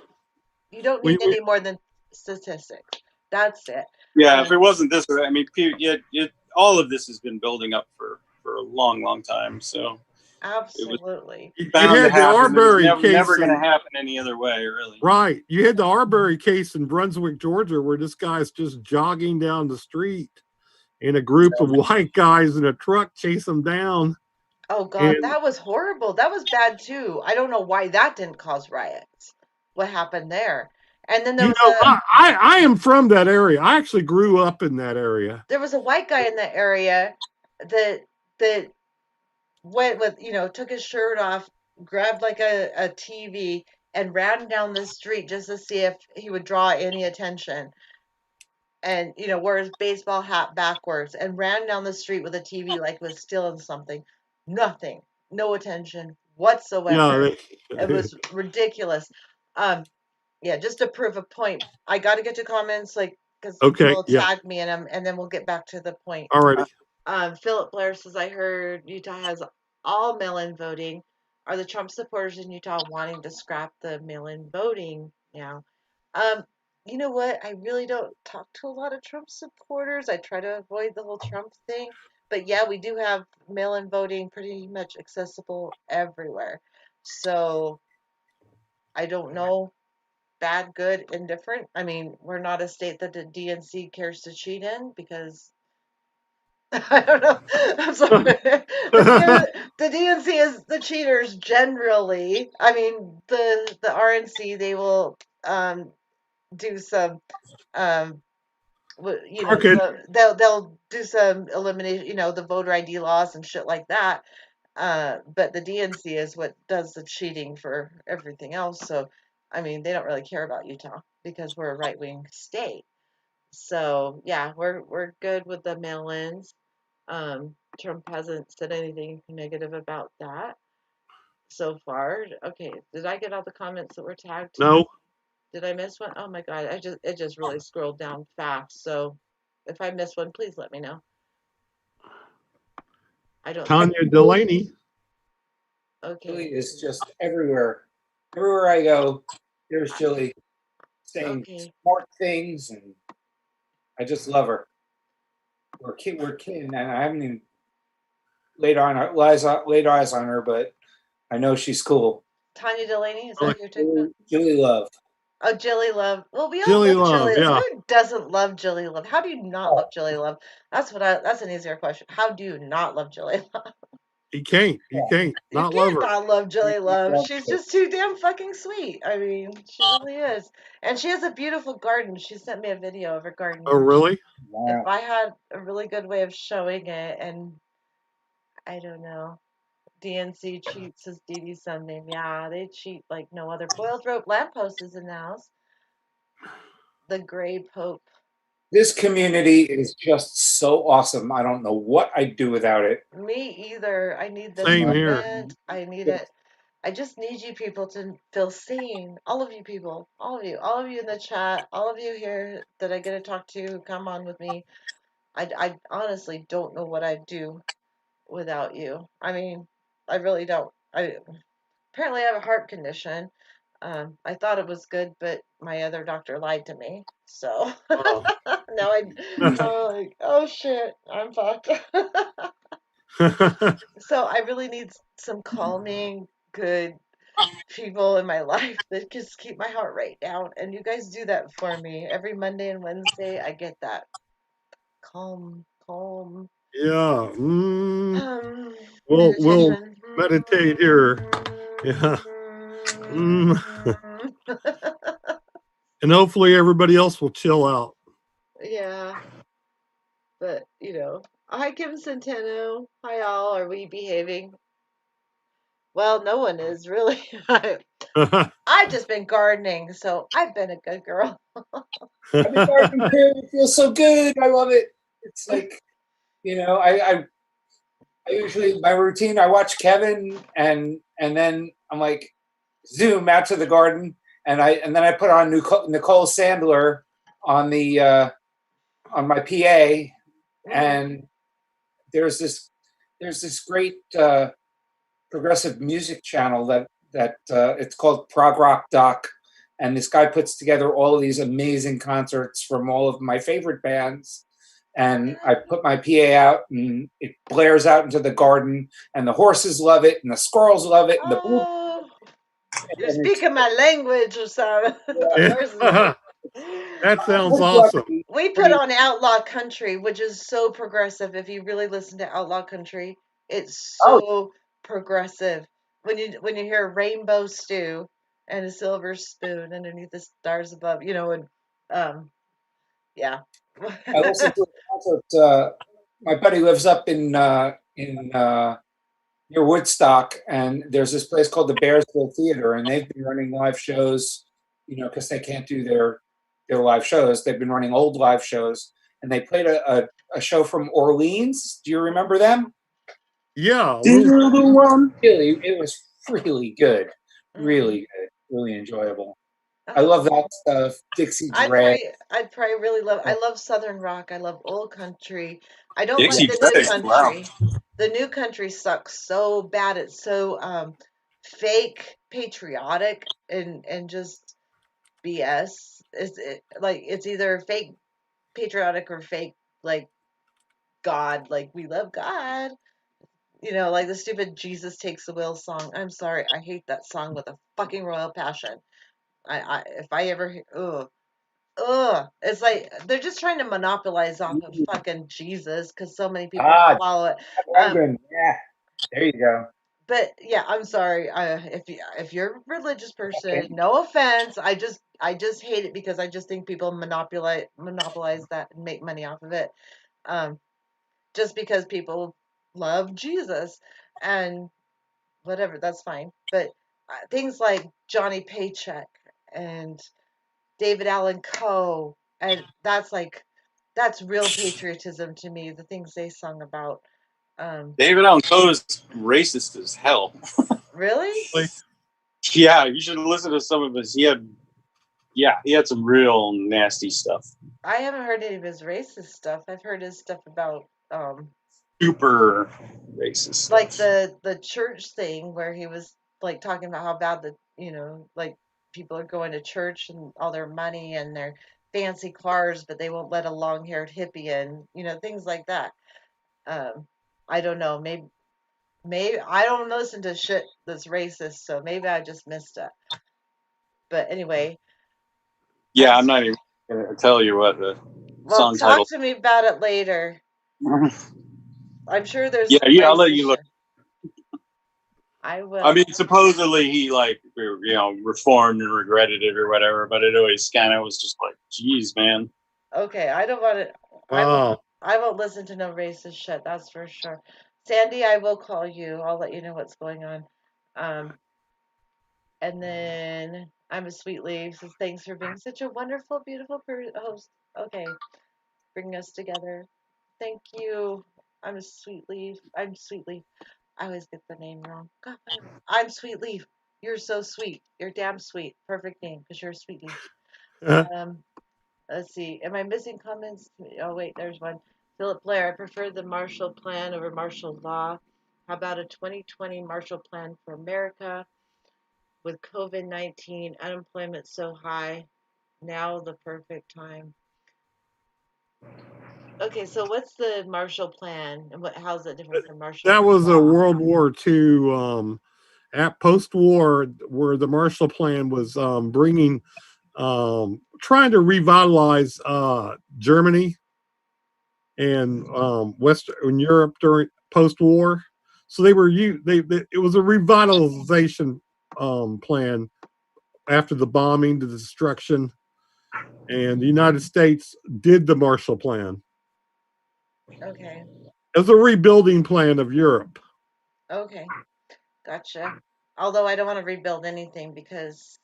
You don't
when
need
you
any more than statistics. That's it.
Yeah, if
Um,
it wasn't this way, I mean, all of this has been building up for a long, long time. So it was
Absolutely.
you
bound to
had the
happen. It was
Arbery
never
case
going to
in
happen any other way, really.
right. You had the Arbery case in Brunswick, Georgia, where this guy's just jogging down the street, and a group of white guys in a truck chase him down.
Oh God,
And
that was horrible. That was bad too. I don't know why that didn't cause riots. What happened there? And then
you know, I am from that area. I actually grew up in that area.
there was a white guy in the area that that went with, took his shirt off, grabbed like a TV and ran down the street just to see if he would draw any attention. And, wore his baseball hat backwards and ran down the street with a TV like was stealing something. Nothing. No attention whatsoever.
Yeah.
It was ridiculous. Um, yeah, just to prove a point. I got to get to comments, like, because people
Okay.
will
Yeah.
tag me in them, and then we'll get back to the point.
Alrighty.
Philip Blair says, I heard Utah has all mail-in voting. Are the Trump supporters in Utah wanting to scrap the mail-in voting now? Um, you know what? I really don't talk to a lot of Trump supporters. I try to avoid the whole Trump thing. But yeah, we do have mail-in voting pretty much accessible everywhere. So I don't know, bad, good, indifferent. I mean, we're not a state that the DNC cares to cheat in because I don't know. I'm sorry. The DNC is the cheaters generally. I mean, the RNC, they will do some um
Crooked.
they'll do some elimination, the voter ID laws and shit like that. But the DNC is what does the cheating for everything else. So, I mean, they don't really care about Utah because we're a right wing state. So yeah, we're good with the mail-ins. Trump hasn't said anything negative about that so far. Okay, did I get all the comments that were tagged to me?
No.
Did I miss one? Oh my God, it just really scrolled down fast. So if I miss one, please let me know. I don't think.
Tanya Delaney.
Jilly
Okay.
is just everywhere. Everywhere I go, there's Jilly saying
Okay.
smart things, and I just love her. We're kidding, and I haven't even laid eyes on her, but I know she's cool.
Tanya Delaney, is that who you're talking about?
Jilly Love.
Oh, Jilly Love. Well, we all
Jilly
love
Love.
Jilly.
Yeah.
Who doesn't love Jilly Love? How do you not love Jilly Love? That's an easier question. How do you not love Jilly Love?
You can't. You can't
You
not love
can't
her.
not love Jilly Love.
Love
She's
her.
just too damn fucking sweet. I mean, she really is. And she has a beautiful garden. She sent me a video of her garden.
Oh, really?
If
Wow.
I had a really good way of showing it, and I don't know, DNC cheats, says Dee Dee Sunday. Yeah, they cheat like no other. Boiled rope lamppost is in the house. The Gray Pope.
This community is just so awesome. I don't know what I'd do without it.
Me either. I need this
Same here.
movement. I need it. I just need you people to feel seen. All of you people, all of you in the chat, all of you here that I get to talk to, who come on with me. I honestly don't know what I'd do without you. I mean, I really don't. I apparently have a heart condition. I thought it was good, but my other doctor lied to me. So
Oh.
now I'm like, oh shit, I'm fucked. So I really need some calming, good people in my life that just keep my heart rate down. And you guys do that for me. Every Monday and Wednesday, I get that calm
Yeah. We'll
meditation.
meditate here. Yeah. And hopefully everybody else will chill out.
Yeah, but hi Kim Centeno. Hi all. Are we behaving? Well, no one is really. I've just been gardening, so I've been a good girl.
I've been gardening too. It feels so good. I love it. It's like, I usually, my routine, I watch Kevin, and then I'm like, zoom out to the garden, and then I put on Nicole Sandler on the on my PA, and there's this great progressive music channel that it's called Prog Rock Doc, and this guy puts together all of these amazing concerts from all of my favorite bands. And I put my PA out, and it blares out into the garden, and the horses love it, and the squirrels love it, and the
Oh, you're
and it's,
speaking my language or something.
Yeah. That sounds
most
awesome.
lucky,
We put
pretty,
on Outlaw Country, which is so progressive. If you really listen to Outlaw Country, it's
oh,
so progressive. When you hear Rainbow Stew and a silver spoon underneath the stars above, and yeah.
I listened to a concert. My buddy lives up in near Woodstock, and there's this place called the Bearsville Theater, and they've been running live shows, because they can't do their live shows. They've been running old live shows, and they played a show from Orleans. Do you remember them?
Yeah.
Still the one.
Really, it was really good,
Mm.
really good, really enjoyable. I love
Oh,
that stuff. Dixie
I'd
Dread.
probably I'd probably really love. I love Southern rock. I love old country. I don't like
Dixie
the new
Chicks. Wow.
country. The new country sucks so bad. It's so fake patriotic and just BS. It's either fake patriotic or fake like God. Like we love God. Like the stupid Jesus Takes the Wheel song. I'm sorry, I hate that song with a fucking royal passion. If I ever, ugh, it's like they're just trying to monopolize off of fucking Jesus because so many people
Ah,
follow it. Um,
Reagan. Yeah, there you go.
but yeah, I'm sorry. If you're a religious person, no offense. I just hate it because I just think people monopolize that and make money off of it. Um, just because people love Jesus and whatever, that's fine. But things like Johnny Paycheck and David Allan Coe, and that's real patriotism to me. The things they sung about.
David Allan Coe is racist as hell.
Really?
Yeah, you should listen to some of his. He had some real nasty stuff.
I haven't heard any of his racist stuff. I've heard his stuff about
Super racist
like
stuff.
the church thing where he was like talking about how bad like people are going to church and all their money and their fancy cars, but they won't let a long-haired hippie in, things like that. Um, I don't know. Maybe I don't listen to shit that's racist, so maybe I just missed it. But anyway,
Yeah, I'm not even going to tell you what the
well,
song
talk
title.
to me about it later. I'm sure there's some
Yeah, I'll let you
racist
look.
shit. I
I
will.
mean, supposedly he reformed and regretted it or whatever, but it always kind of was just like, geez, man.
Okay, I don't want to. I won't.
Wow.
I won't listen to no racist shit. That's for sure. Sandy, I will call you. I'll let you know what's going on. Um, and then I'm a sweet leaf. Says thanks for being such a wonderful, beautiful host. Okay, bringing us together. Thank you. I'm a sweet leaf. I'm sweet leaf. I always get the name wrong. God, whatever. I'm sweet leaf. You're so sweet. You're damn sweet. Perfect name because you're a sweet leaf. Um, let's see. Am I missing comments? Oh, wait, there's one. Philip Blair, I prefer the Marshall Plan over martial law. How about a 2020 Marshall Plan for America with COVID-19, unemployment so high? Now the perfect time. Okay, so what's the Marshall Plan and how's it different from martial
That was a
law?
World War II at post-war where the Marshall Plan was bringing trying to revitalize Germany and Western Europe during post-war. So they were it was a revitalization plan after the bombing, the destruction, and the United States did the Marshall Plan.
Okay.
It was a rebuilding plan of Europe.
Okay. Gotcha. Although I don't want to rebuild anything because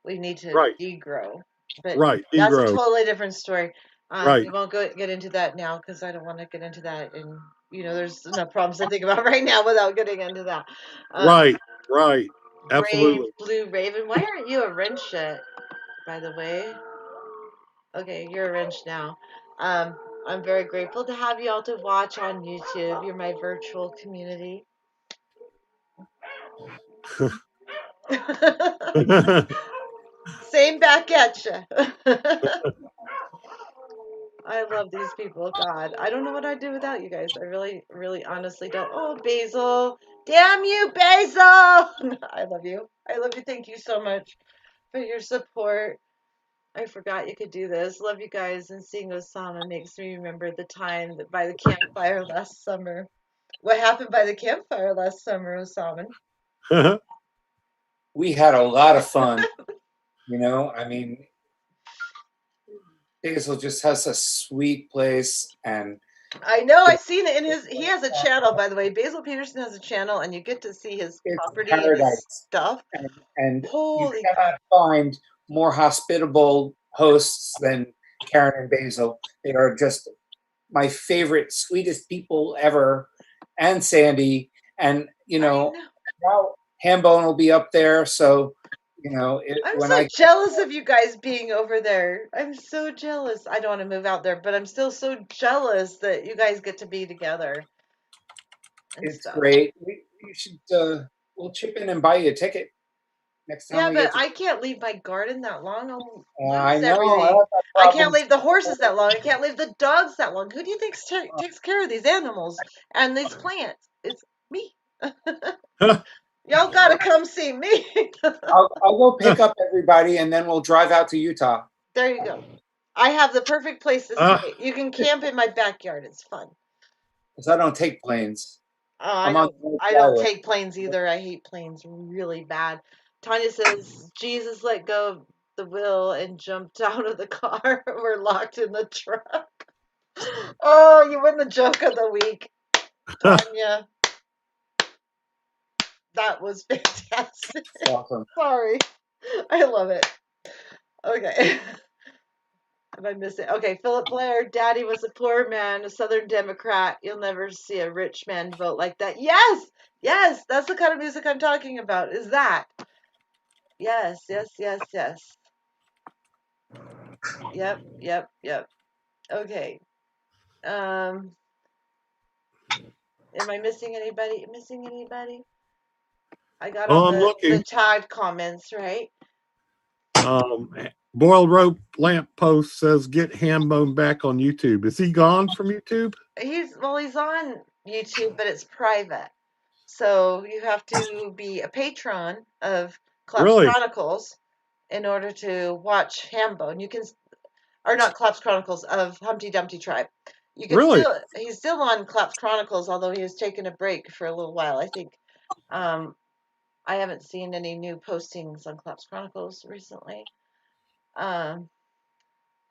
we need to
Right,
degrow. But
right,
that's a
Negro.
totally different story.
Right,
We won't get into that now because I don't want to get into that. And there's enough problems to think about right now without getting into that. Um,
right, right.
Brave
Absolutely.
Blue Raven. Why aren't you a wrench yet, by the way? Okay, you're a wrench now. I'm very grateful to have you all to watch on YouTube. You're my virtual community. Same back at you. I love these people. God, I don't know what I'd do without you guys. I really, really, honestly don't. Oh, Basil. Damn you, Basil. I love you. I love you. Thank you so much for your support. I forgot you could do this. Love you guys. And seeing Osama makes me remember the time that by the campfire last summer. What happened by the campfire last summer, Osama?
We had a lot of fun. I mean, Basil just has a sweet place, and
I know. I've seen it in his. He has a channel, by the way. Basil Peterson has a channel, and you get to see his
it's
property and his
paradise.
stuff.
And you
Holy
cannot find more hospitable hosts than Karen and Basil. They are just my favorite, sweetest people ever, and Sandy. And
I know.
now Hambone will be up there, so
I'm
when
so
I
jealous of you guys being over there. I'm so jealous. I don't want to move out there, but I'm still so jealous that you guys get to be together and
it's
stuff.
great. We should we'll chip in and buy you a ticket next time
Yeah,
we
but
get
I can't leave my garden that long. I'll
I
lose
know I
everything.
have that
I can't
problem.
leave the horses that long. I can't leave the dogs that long. Who do you think takes care of these animals and these plants? It's me. Y'all gotta come see me.
I'll go pick up everybody, and then we'll drive out to Utah.
There you go. I have the perfect place to
uh,
stay. You can camp in my backyard. It's fun.
Because I don't take planes.
Oh,
I'm on the
I don't
no-fly
take planes either. I hate planes really bad. Tanya says Jesus let go of the wheel and jumped out of the car. We're locked in the truck. Oh, you win the joke of the week, Tanya. That was fantastic.
list. Awesome.
Sorry. I love it. Okay. Am I missing? Okay, Philip Blair, Daddy was a poor man, a Southern Democrat. You'll never see a rich man vote like that. Yes, yes, that's the kind of music I'm talking about. Is that? Yes, yes, yes, yes. Yep, yep, yep. Okay. Um, am I missing anybody? Missing anybody? I got all
oh, I'm
the
looking.
tagged comments, right?
Boiled rope lamp post says get Hambone back on YouTube. Is he gone from YouTube?
He's on YouTube, but it's private. So you have to be a patron of Collapse
Really?
Chronicles in order to watch Hambone. You can, or not Collapse Chronicles, of Humpty Dumpty Tribe. You can
Really?
still, he's still on Collapse Chronicles, although he has taken a break for a little while. I think I haven't seen any new postings on Collapse Chronicles recently. Um,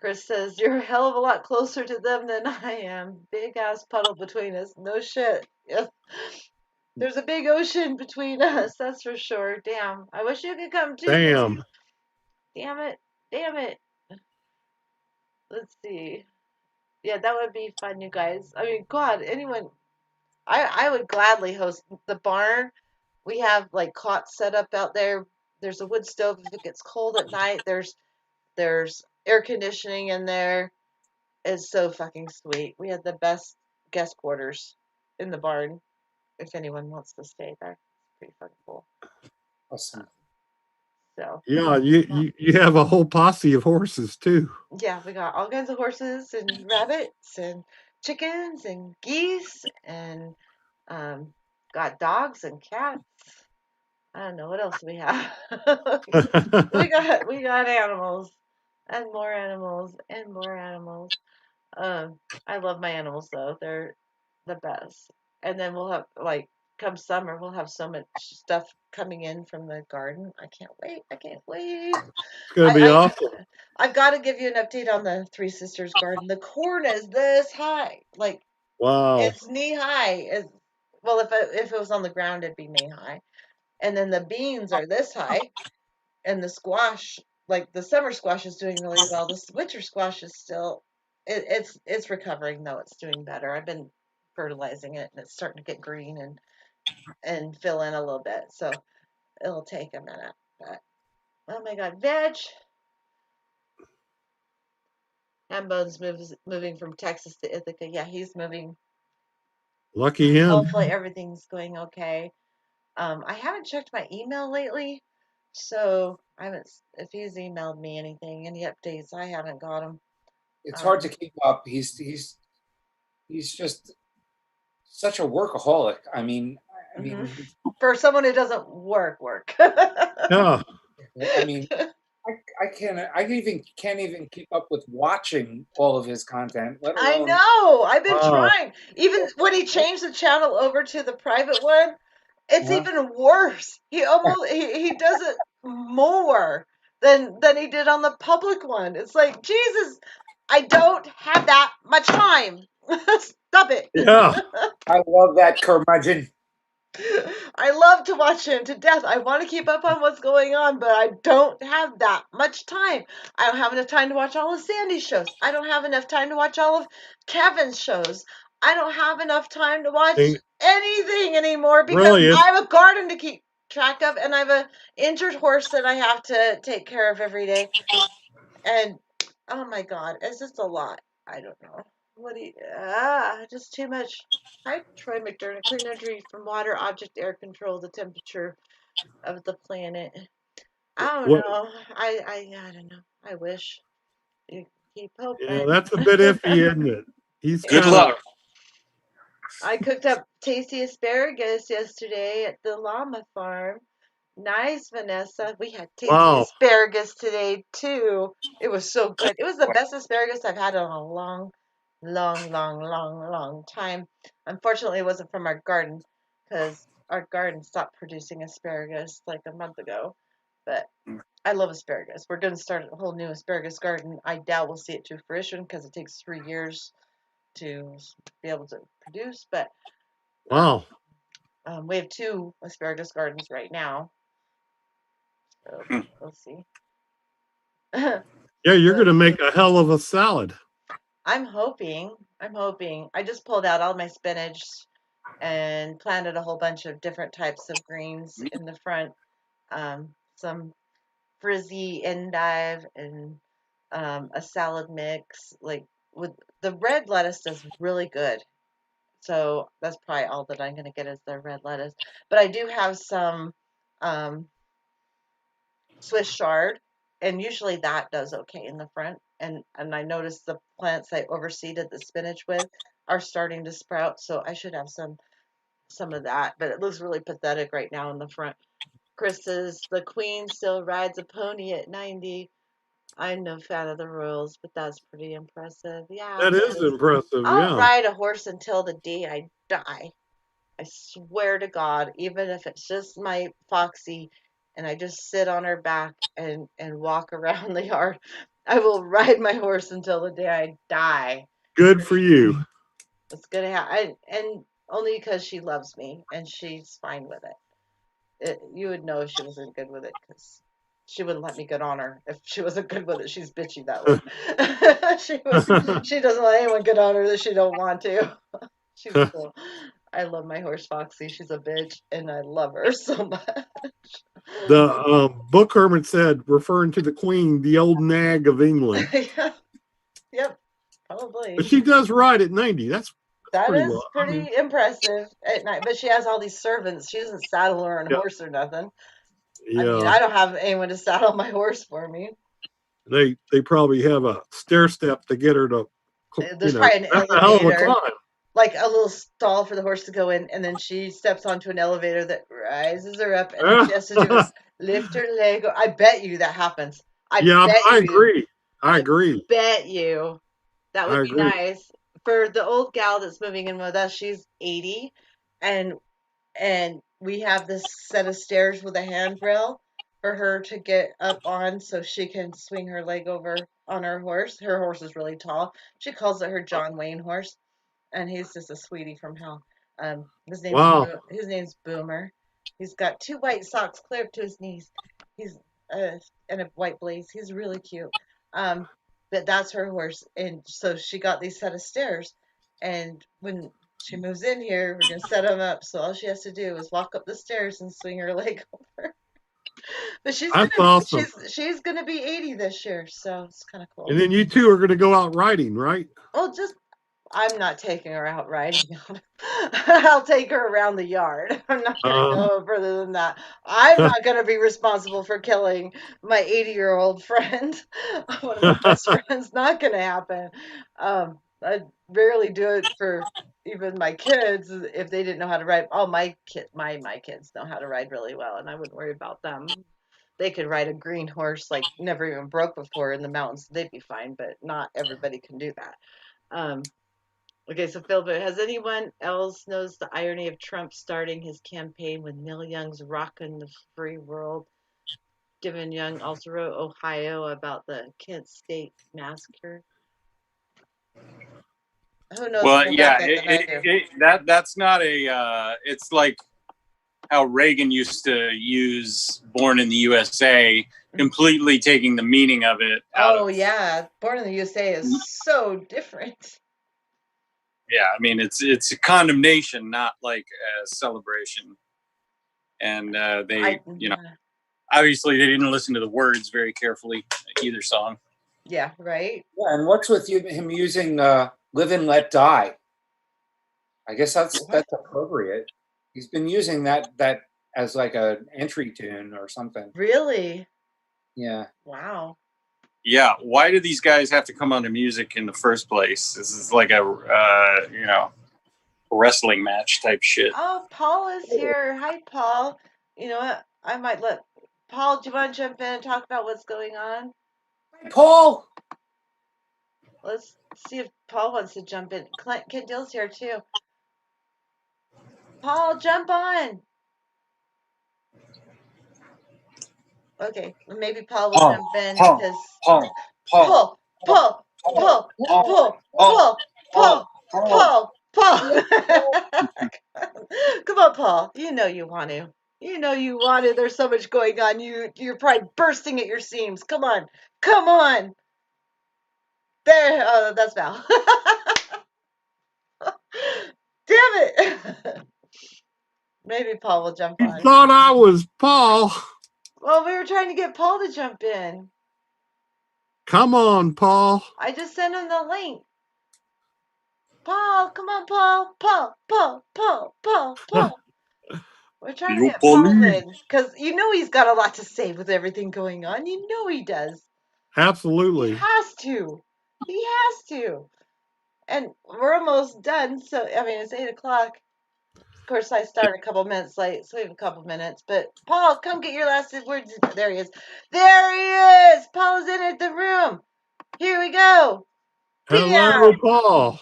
Chris says, you're a hell of a lot closer to them than I am. Big ass puddle between us. No shit. Yeah. There's a big ocean between us, that's for sure. Damn. I wish you could come too, baby.
Damn.
Damn it. Damn it. Let's see. Yeah, that would be fun, you guys. I mean, God, anyone. I would gladly host the barn. We have like cots set up out there. There's a wood stove if it gets cold at night. There's air conditioning in there. It's so fucking sweet. We had the best guest quarters in the barn. If anyone wants to stay there, it's pretty fucking cool.
Awesome.
So
Yeah, you have a whole posse of horses too.
yeah, we got all kinds of horses and rabbits and chickens and geese and um, got dogs and cats. I don't know what else we have. We got animals and more animals and more animals. I love my animals though. They're the best. And then we'll have like come summer, we'll have so much stuff coming in from the garden. I can't wait. I can't wait.
It's gonna be awesome.
I've got to give you an update on the Three Sisters garden. The corn is this high, like
Wow.
it's knee high. Well, if it was on the ground, it'd be knee high. And then the beans are this high, and the squash, like the summer squash, is doing really well. This winter squash is still, it's recovering though. It's doing better. I've been fertilizing it, and it's starting to get green and fill in a little bit. So it'll take a minute. But oh my God, Veg. Hambone's moving from Texas to Ithaca. Yeah, he's moving.
Lucky him.
Hopefully everything's going okay. I haven't checked my email lately, so I haven't. If he's emailed me anything, any updates, I haven't got them.
It's hard to keep up. He's just such a workaholic. I mean,
for someone who doesn't work.
Yeah.
I mean, I can't even keep up with watching all of his content, let
I
alone.
know. I've been trying. Even when he changed the channel over to the private one, it's even worse. He almost he does it more than he did on the public one. It's like, Jesus, I don't have that much time. Stop it.
Yeah.
I love that curmudgeon.
I love to watch him to death. I want to keep up on what's going on, but I don't have that much time. I don't have enough time to watch all of Sandy's shows. I don't have enough time to watch all of Kevin's shows. I don't have enough time to watch anything anymore because
Really,
I have a garden to keep track of and I have an injured horse that I have to take care of every day. And oh my God, it's just a lot. I don't know. What do you, just too much. Hi, Troy McDermott. Clean energy from water, object, air control, the temperature of the planet. I don't know. I don't know. I wish. You keep hoping.
Yeah, that's a bit iffy, isn't it? He's
Good
kind
luck.
of.
I cooked up tasty asparagus yesterday at the llama farm. Nice, Vanessa. We had tasty asparagus today, too. It was so good. It was the best asparagus I've had in a long, long time. Unfortunately, it wasn't from our garden because our garden stopped producing asparagus like a month ago. But I love asparagus. We're going to start a whole new asparagus garden. I doubt we'll see it to fruition because it takes 3 years to be able to produce. But
Wow.
we have 2 asparagus gardens right now. So we'll see.
Yeah, you're going to make a hell of a salad.
I'm hoping. I just pulled out all my spinach and planted a whole bunch of different types of greens in the front. Some frizzy endive and a salad mix. Like with the red lettuce does really good. So that's probably all that I'm going to get is the red lettuce. But I do have some Swiss chard, and usually that does okay in the front. And I noticed the plants I overseeded the spinach with are starting to sprout, so I should have some of that. But it looks really pathetic right now in the front. Chris says the queen still rides a pony at 90. I'm no fan of the rules, but that's pretty impressive. Yeah,
that is impressive.
I'll
Yeah,
ride a horse until the day I die. I swear to God, even if it's just my Foxy and I just sit on her back and walk around the yard, I will ride my horse until the day I die.
good for you.
It's gonna happen, and only because she loves me and she's fine with it. You would know if she wasn't good with it because she wouldn't let me get on her if she wasn't good with it. She's bitchy that way. She doesn't let anyone get on her that she don't want to. She's cool. I love my horse Foxy. She's a bitch, and I love her so much.
The book hermit said, referring to the queen, the old nag of England.
Yeah. Yep, probably.
But she does ride at 90. That's
That
pretty
is
well.
pretty impressive at night. But she has all these servants. She doesn't saddle her on horse or nothing. I mean, I don't have anyone to saddle my horse for me.
They probably have a stair step to get her to.
There's probably an
that's a hell of a
elevator,
climb.
like a little stall for the horse to go in, and then she steps onto an elevator that rises her up, and all she has to do is lift her leg. I bet you that happens. I
agree. I agree.
Bet you that would be nice for the old gal that's moving in with us. She's 80, and we have this set of stairs with a handrail for her to get up on so she can swing her leg over on her horse. Her horse is really tall. She calls it her John Wayne horse, and he's just a sweetie from hell. His name's Boomer. He's got 2 white socks clear up to his knees. He's and a white blaze. He's really cute. But that's her horse, and so she got these set of stairs, and when she moves in here, we're gonna set them up. So all she has to do is walk up the stairs and swing her leg over. But
That's awesome.
she's gonna be 80 this year, so it's kind of cool.
And then you two are going to go out riding, right?
Well, I'm not taking her out riding. I'll take her around the yard. I'm not going to go further than that. I'm not going to be responsible for killing my 80-year-old friend. One of my best friends. Not going to happen. I rarely do it for even my kids if they didn't know how to ride. Oh, my kids know how to ride really well, and I wouldn't worry about them. They could ride a green horse like never even broke before in the mountains. They'd be fine, but not everybody can do that. Okay, so Phil, but has anyone else knows the irony of Trump starting his campaign with Neil Young's "Rockin' the Free World"? Given Young also wrote Ohio about the Kent State massacre. Who knows more
Well, yeah,
about that than I do?
that's not a. It's like how Reagan used to use "Born in the USA," completely taking the meaning of it out of.
Oh yeah, Born in the USA is so different.
Yeah, I mean it's a condemnation, not like a celebration. And obviously they didn't listen to the words very carefully, either song.
Yeah, right.
Yeah, and what's with him using "Live and Let Die"? I guess that's appropriate. He's been using that as like an entry tune or something.
Really?
Yeah.
Wow.
Yeah, why do these guys have to come onto music in the first place? This is like a wrestling match type shit.
Oh, Paul is here. Hi, Paul. You know what? I might let Paul. Do you want to jump in and talk about what's going on?
Hey, Paul.
Let's see if Paul wants to jump in. Kent Dill's here too. Paul, jump on. Okay, maybe Paul will jump in because Paul. Come on, Paul. You know you want to. You know you want to. There's so much going on. You're probably bursting at your seams. Come on. Come on. There. Oh, that's Val. Damn it. Maybe Paul will jump
You
on.
thought I was Paul.
Well, we were trying to get Paul to jump in.
Come on, Paul.
I just sent him the link. Paul, come on, Paul. Paul. We're trying to get Paul in because you know he's got a lot to say with everything going on. You know he does.
Absolutely.
He has to. He has to. And we're almost done. So, I mean, it's 8 o'clock. Of course, I start a couple minutes late, so we have a couple minutes. But, Paul, come get your last words. There he is. There he is. Paul is in the room. Here we go.
Hello, Paul.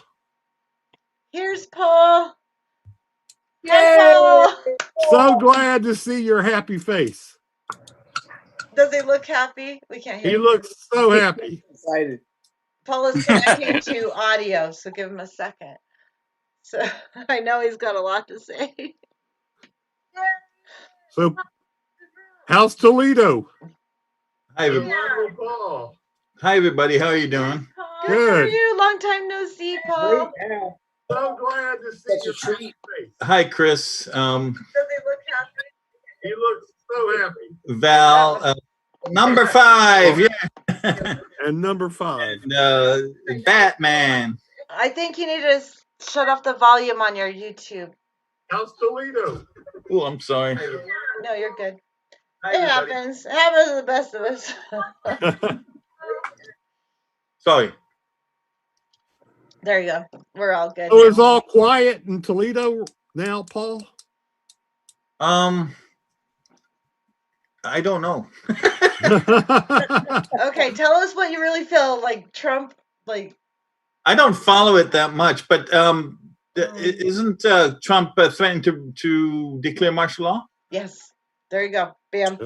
Here's Paul. Hi, Paul.
So glad to see your happy face.
Does he look happy? We can't hear
He
him.
looks so happy.
Excited.
Paul is connecting to audio, so give him a second. So I know he's got a lot to say.
So, how's Toledo?
Hi, everybody.
Paul.
Hi, everybody. How are you doing?
Good. How are you? Long time no see, Paul.
So glad to see your happy face.
Hi, Chris.
Does he look happy?
He looks so happy.
Val, number 5, yeah.
And number 5.
And, Batman.
I think you need to shut off the volume on your YouTube.
How's Toledo?
Oh, I'm sorry.
No, you're good. It happens. It happens to the best of us.
Sorry.
There you go. We're all good.
So it's all quiet in Toledo now, Paul?
I don't know.
Okay, tell us what you really feel like Trump, like.
I don't follow it that much, but isn't Trump threatening to declare martial law?
Yes. There you go. Bam.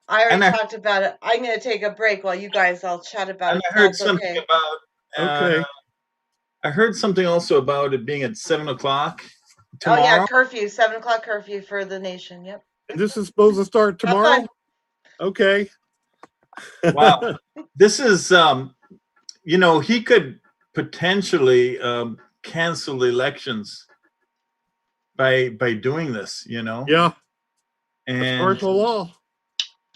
I already talked about it. I'm going to take a break while you guys all chat about it.
I heard something about. I heard something also about it being at 7 o'clock tomorrow.
Oh yeah, curfew, 7 o'clock curfew for the nation. Yep.
And this is supposed to start tomorrow? Okay.
Wow. This is, he could potentially cancel elections by doing this,
Yeah.
And
martial law.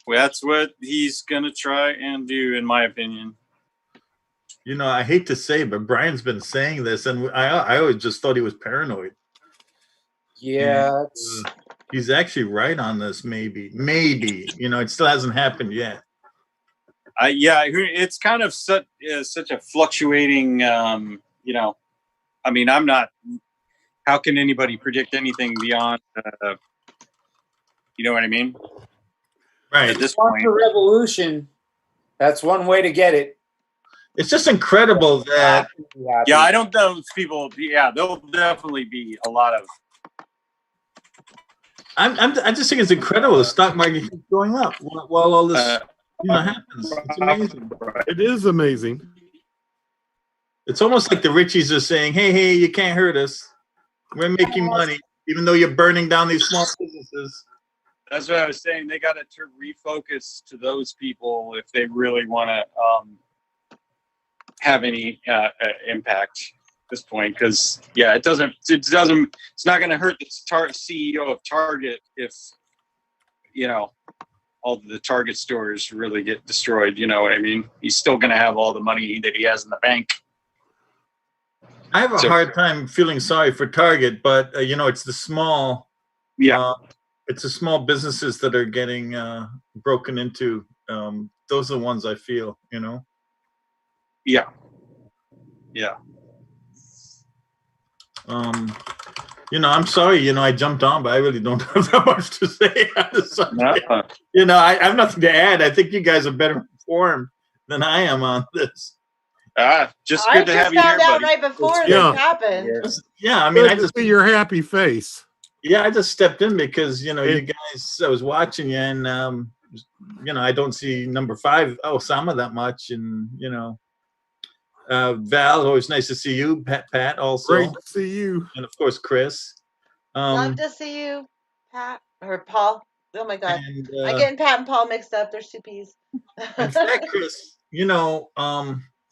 That's what he's gonna try and do, in my opinion.
You know, I hate to say, but Brian's been saying this, and I always just thought he was paranoid.
Yeah,
And, he's actually right on this. Maybe. You know, it still hasn't happened yet.
It's kind of such a fluctuating. You know, I mean, I'm not. How can anybody predict anything beyond? You know what I mean?
Right.
At this point,
revolution. That's one way to get it.
It's just incredible that.
Yeah, I don't know if people. Yeah, there'll definitely be a lot of.
I just think it's incredible. The stock market keeps going up while all this happens. It's amazing.
It is amazing.
It's almost like the Richies are saying, "Hey, you can't hurt us. We're making money, even though you're burning down these small businesses."
That's what I was saying. They got to refocus to those people if they really want to have any impact at this point. Because it's not going to hurt the CEO of Target if all the Target stores really get destroyed. You know what I mean? He's still going to have all the money that he has in the bank.
I have a hard time feeling sorry for Target, but it's the small.
Yeah.
It's the small businesses that are getting broken into. Those are the ones I feel,
Yeah. Yeah.
I'm sorry, I jumped on, but I really don't have that much to say on the subject.
No.
I have nothing to add. I think you guys are better informed than I am on this.
Just good to have you here, buddy.
I just found out right before this happened.
Yeah, I mean,
I just see your happy face.
Yeah, I just stepped in because you guys. I was watching you, and I don't see number 5 Osama that much, and Val, always nice to see you. Pat, also
great to see you,
and of course Chris.
Love to see you, Pat or Paul. Oh my God,
and,
I'm getting Pat and Paul mixed up. They're two peas.
In fact, Chris,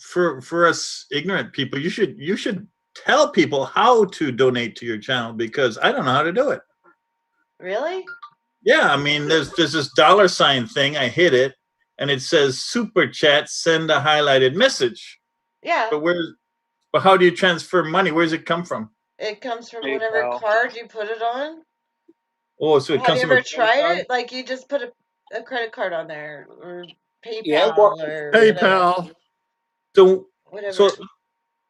for us ignorant people, you should tell people how to donate to your channel because I don't know how to do it.
Really?
Yeah, I mean, there's this $ thing. I hit it, and it says super chat. Send a highlighted message.
Yeah.
But how do you transfer money? Where does it come from?
It comes from whatever card you put it on.
Oh, so it comes from.
Have you ever tried it? Like you just put a credit card on there, or PayPal, or
PayPal.
So
whatever.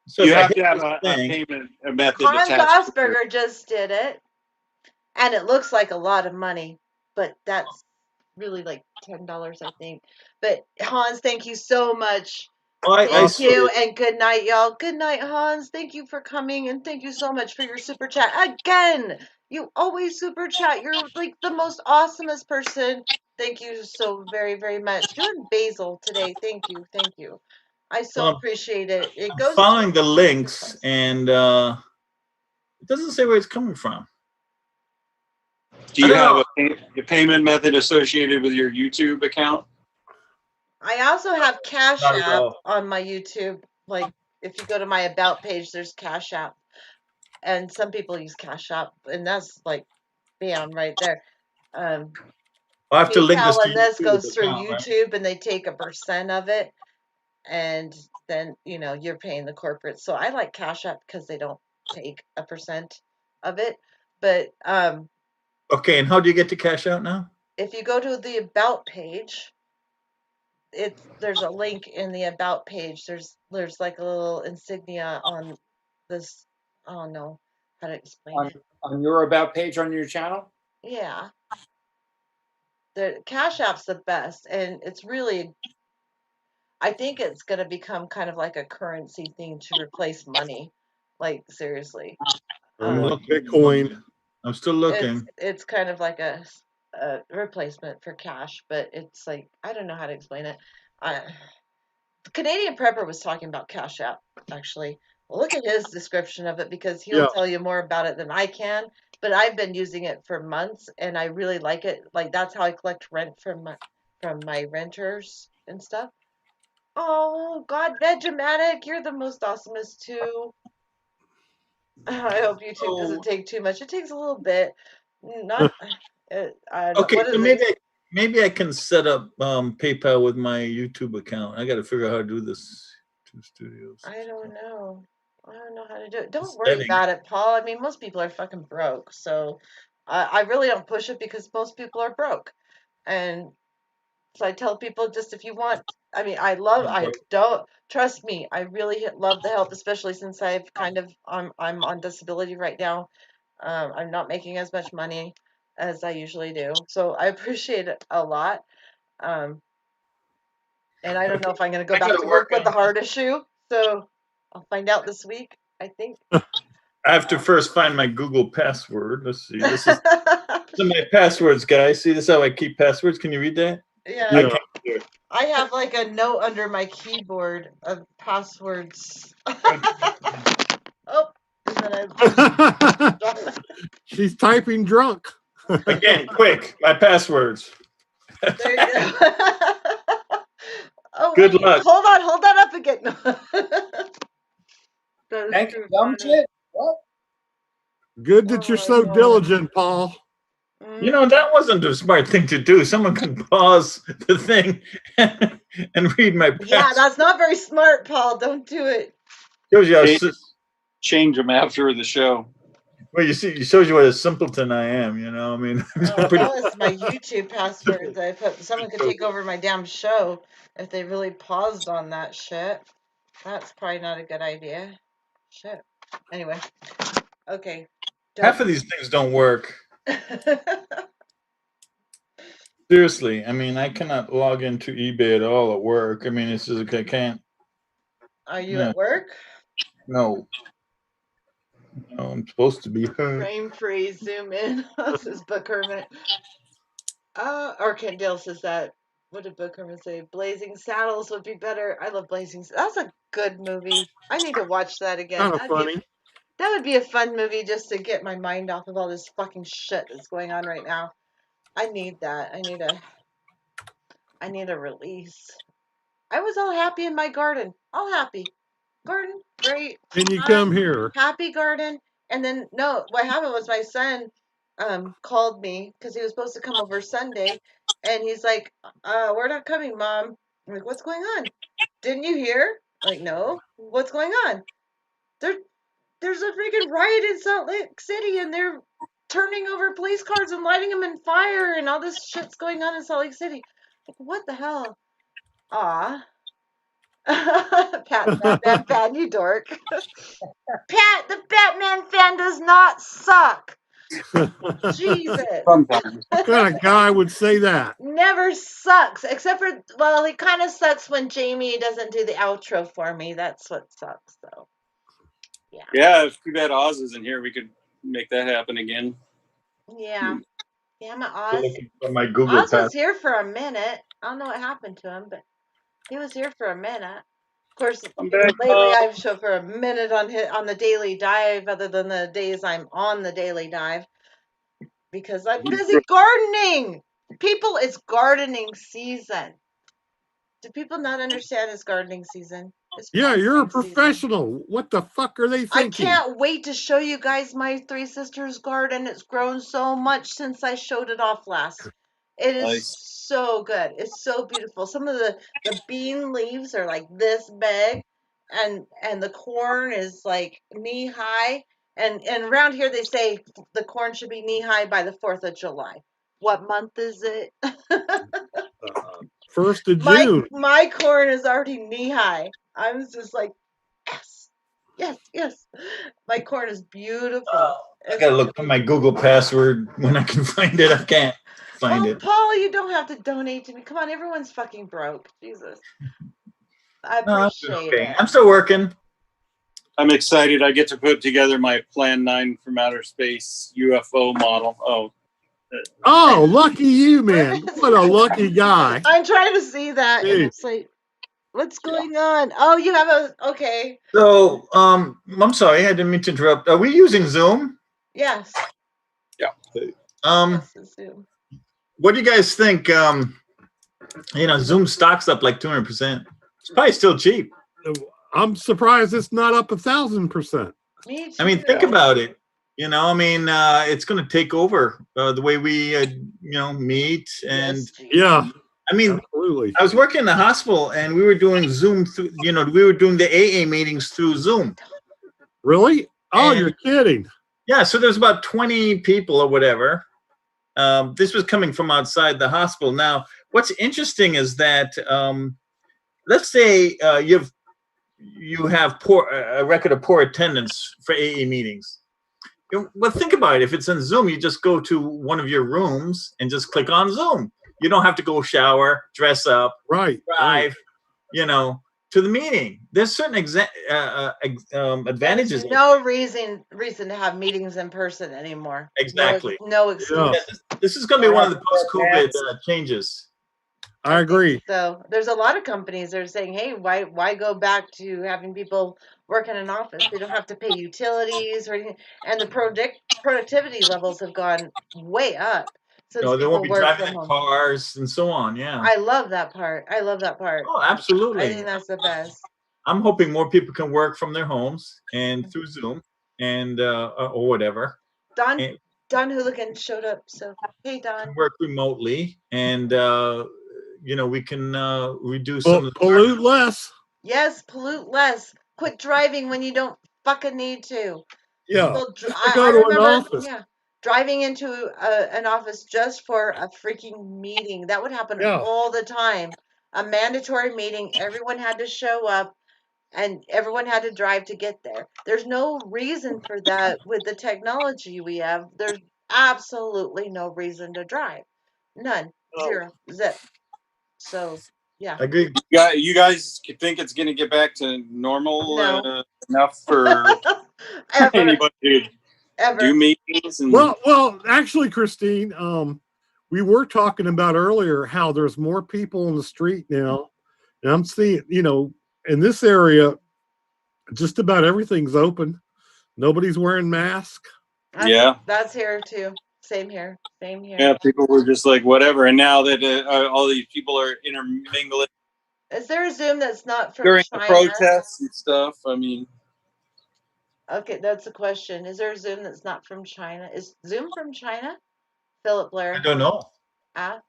So you have to have a payment method.
Hans Asperger just did it, and it looks like a lot of money, but that's really like $10, I think. But Hans, thank you so much. Thank you, and good night, y'all. Good night, Hans. Thank you for coming, and thank you so much for your super chat again. You always super chat. You're like the most awesomest person. Thank you so very, very much. You and Basil today. Thank you, thank you. I so appreciate it. It goes
following the links, and it doesn't say where it's coming from.
Do you have a payment method associated with your YouTube account?
I also have Cash App on my YouTube. Like, if you go to my About page, there's Cash App. And some people use Cash App, and that's like, bam, right there.
I'll have to link this to
this goes through YouTube, right? And they take a % of it. And then, you're paying the corporate. So I like Cash App because they don't take a % of it. But,
okay, and how do you get to Cash Out now?
If you go to the About page, there's a link in the About page. There's like a little insignia on this. I don't know how to explain it.
On your About page on your channel?
Yeah. The Cash App's the best, and it's really, I think it's going to become kind of like a currency thing to replace money. Like, seriously.
Bitcoin.
I'm still looking.
It's kind of like a replacement for cash, but it's like, I don't know how to explain it. The Canadian Prepper was talking about Cash App, actually. Well, look at his description of it because he'll tell you more about it than I can. But I've been using it for months, and I really like it. Like, that's how I collect rent from my renters and stuff. Oh, God, Vegematic, you're the most awesomest, too. I hope YouTube doesn't take too much. It takes a little bit. Not.
Okay, so maybe I can set up PayPal with my YouTube account. I got to figure out how to do this. Two studios.
I don't know. I don't know how to do it. Don't
It's
worry
betting.
about it, Paul. I mean, most people are fucking broke, so I really don't push it because most people are broke, and so I tell people just if you want. I mean, I don't trust me. I really love the help, especially since I've kind of I'm on disability right now. I'm not making as much money as I usually do, so I appreciate it a lot. Um, and I don't know if I'm going to go
I
back
gotta
to
work
work with the
on.
heart issue, so I'll find out this week, I think.
I have to first find my Google password. Let's see. This is my passwords, guys. See, this is how I keep passwords. Can you read that?
Yeah,
I
Yeah.
can't do it.
I have like a note under my keyboard of passwords. Oh, and then I
She's typing drunk.
Again, quick. My passwords.
there you go. Oh
Good
wait,
luck.
hold that up again. That is
Thank you,
too
dumb
funny.
shit. What?
Good
Oh
that you're
my
so
God.
diligent, Paul.
You know, that wasn't a smart thing to do. Someone can pause the thing and read my
Yeah,
password.
that's not very smart, Paul. Don't do it.
Shows you how
Change them after the show.
well, you see, it shows you what a simpleton I am. You know, I mean,
Oh,
pretty.
that was my YouTube passwords. I put someone could take over my damn show if they really paused on that shit. That's probably not a good idea. Shit. Anyway, okay.
Half of these things don't work.
Don't.
Seriously, I mean, I cannot log into eBay at all at work. I mean, it's just like I can't.
Are you
Yeah,
at work?
no, no, I'm supposed to be.
Frame freeze, zoom in. Says Book Hermit. Or Kent Dale says that. What did Book Hermit say? Blazing Saddles would be better. I love Blazing. That's a good movie. I need to watch that again.
Kind of funny.
That would be a fun movie just to get my mind off of all this fucking shit that's going on right now. I need that. I need a release. I was all happy in my garden. All happy. Garden, great.
Then you
Fine.
come here.
Happy garden. And then no, what happened was my son called me because he was supposed to come over Sunday, and he's like, we're not coming, Mom. I'm like, what's going on? Didn't you hear? I'm like, no. What's going on? There there's a freaking riot in Salt Lake City, and they're turning over police cars and lighting them in fire, and all this shit's going on in Salt Lake City. Like, what the hell? Aw. Pat the Batman fan, you dork. Pat the Batman fan does not suck. Jesus.
Sometimes.
What kind of guy would say that?
Never sucks. Except for, well, he kind of sucks when Jamie doesn't do the outro for me. That's what sucks, though. Yeah.
Yeah, if too bad Oz isn't here, we could make that happen again.
Yeah. Damn it, Oz.
Looking for my Google
Oz was
Pass.
here for a minute. I don't know what happened to him, but he was here for a minute. Of course,
I'm back.
lately I've showed for a minute on the daily dive, other than the days I'm on the daily dive, because I'm busy gardening. People, it's gardening season. Do people not understand it's gardening season? It's
Yeah, you're a
planting season.
professional. What the fuck are they
I
thinking?
can't wait to show you guys my three sisters' garden. It's grown so much since I showed it off last. It is
Nice.
so good. It's so beautiful. Some of the bean leaves are like this big, and the corn is like knee high. And around here they say the corn should be knee high by the 4th of July. What month is it?
1st of June.
My corn is already knee high. I'm just like, yes, yes, yes. My corn is beautiful.
I gotta look for my Google password when I can find it. I can't find it.
Paul, you don't have to donate to me. Come on, everyone's fucking broke. Jesus. I
No, I'm
appreciate
okay.
it.
I'm still working.
I'm excited. I get to put together my Plan 9 from Outer Space UFO model.
Oh, lucky you, man. What a lucky guy.
I'm trying to see that, and
Hey.
it's like, what's going on? Oh, you have a, okay.
So, I'm sorry, I didn't mean to interrupt. Are we using Zoom?
Yes.
Um,
Yes, Zoom.
what do you guys think? Zoom stock's up like 200%. It's probably still cheap.
I'm surprised it's not up 1,000%.
Me too.
I mean, think about it. You know, I mean, it's going to take over the way we, meet. And
Yes, geez.
Yeah,
I mean,
absolutely.
I was working in the hospital, and we were doing Zoom through. We were doing the AA meetings through Zoom.
Really? Oh,
And-
you're kidding.
Yeah, so there's about 20 people or whatever. This was coming from outside the hospital. Now, what's interesting is that let's say you have a record of poor attendance for AA meetings. Well, think about it. If it's in Zoom, you just go to one of your rooms and just click on Zoom. You don't have to go shower, dress up,
Right.
drive, to the meeting. There's certain advantages.
There's no reason to have meetings in person anymore.
Exactly.
No excuse.
Yeah.
This is going to be one of the post-COVID changes.
I agree.
So there's a lot of companies that are saying, hey, why go back to having people work in an office? They don't have to pay utilities or anything. And the productivity levels have gone way up since
They
people
won't be
work
driving
from
in
home.
cars and so on. Yeah.
I love that part.
Oh, absolutely.
I think that's the best.
I'm hoping more people can work from their homes and through Zoom and or whatever.
Don Hooligan showed up. So hey, Don.
Work remotely, and we can reduce
Well,
some of the
pollute less.
Yes, pollute less. Quit driving when you don't fucking need to.
Yeah.
People,
I go to an office.
Yeah, driving into an office just for a freaking meeting. That would happen
Yeah.
all the time. A mandatory meeting. Everyone had to show up, and everyone had to drive to get there. There's no reason for that with the technology we have. There's absolutely no reason to drive. None.
Oh.
Zero. Zip. So, yeah.
I agree.
You guys think it's going to get back to normal
No.
enough for
Ever.
anybody to
Ever.
do meetings? And
Well, actually, Christine, we were talking about earlier how there's more people on the street now, and I'm seeing, in this area, just about everything's open. Nobody's wearing masks.
Yeah.
That's here too. Same here. Same here.
Yeah, people were just like, whatever. And now that all these people are intermingling
Is there a Zoom that's not from
during
China?
the protests and stuff, I mean.
Okay, that's a question. Is there a Zoom that's not from China? Is Zoom from China? Philip Blair.
I don't know.
Oh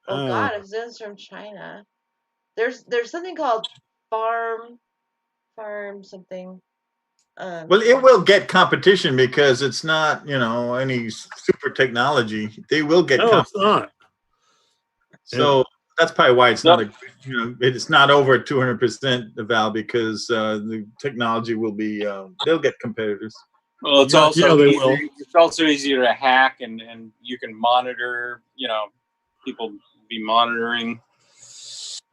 God, if Zoom's from China, there's something called farm something.
Well, it will get competition because it's not, any super technology. They will get
No, it's
competition.
not.
So that's probably why it's not it's not over 200% eval, because the technology will be they'll get competitors.
Well, it's
Yeah,
also
they
easier,
will.
it's also easier to hack, and you can monitor, people be monitoring,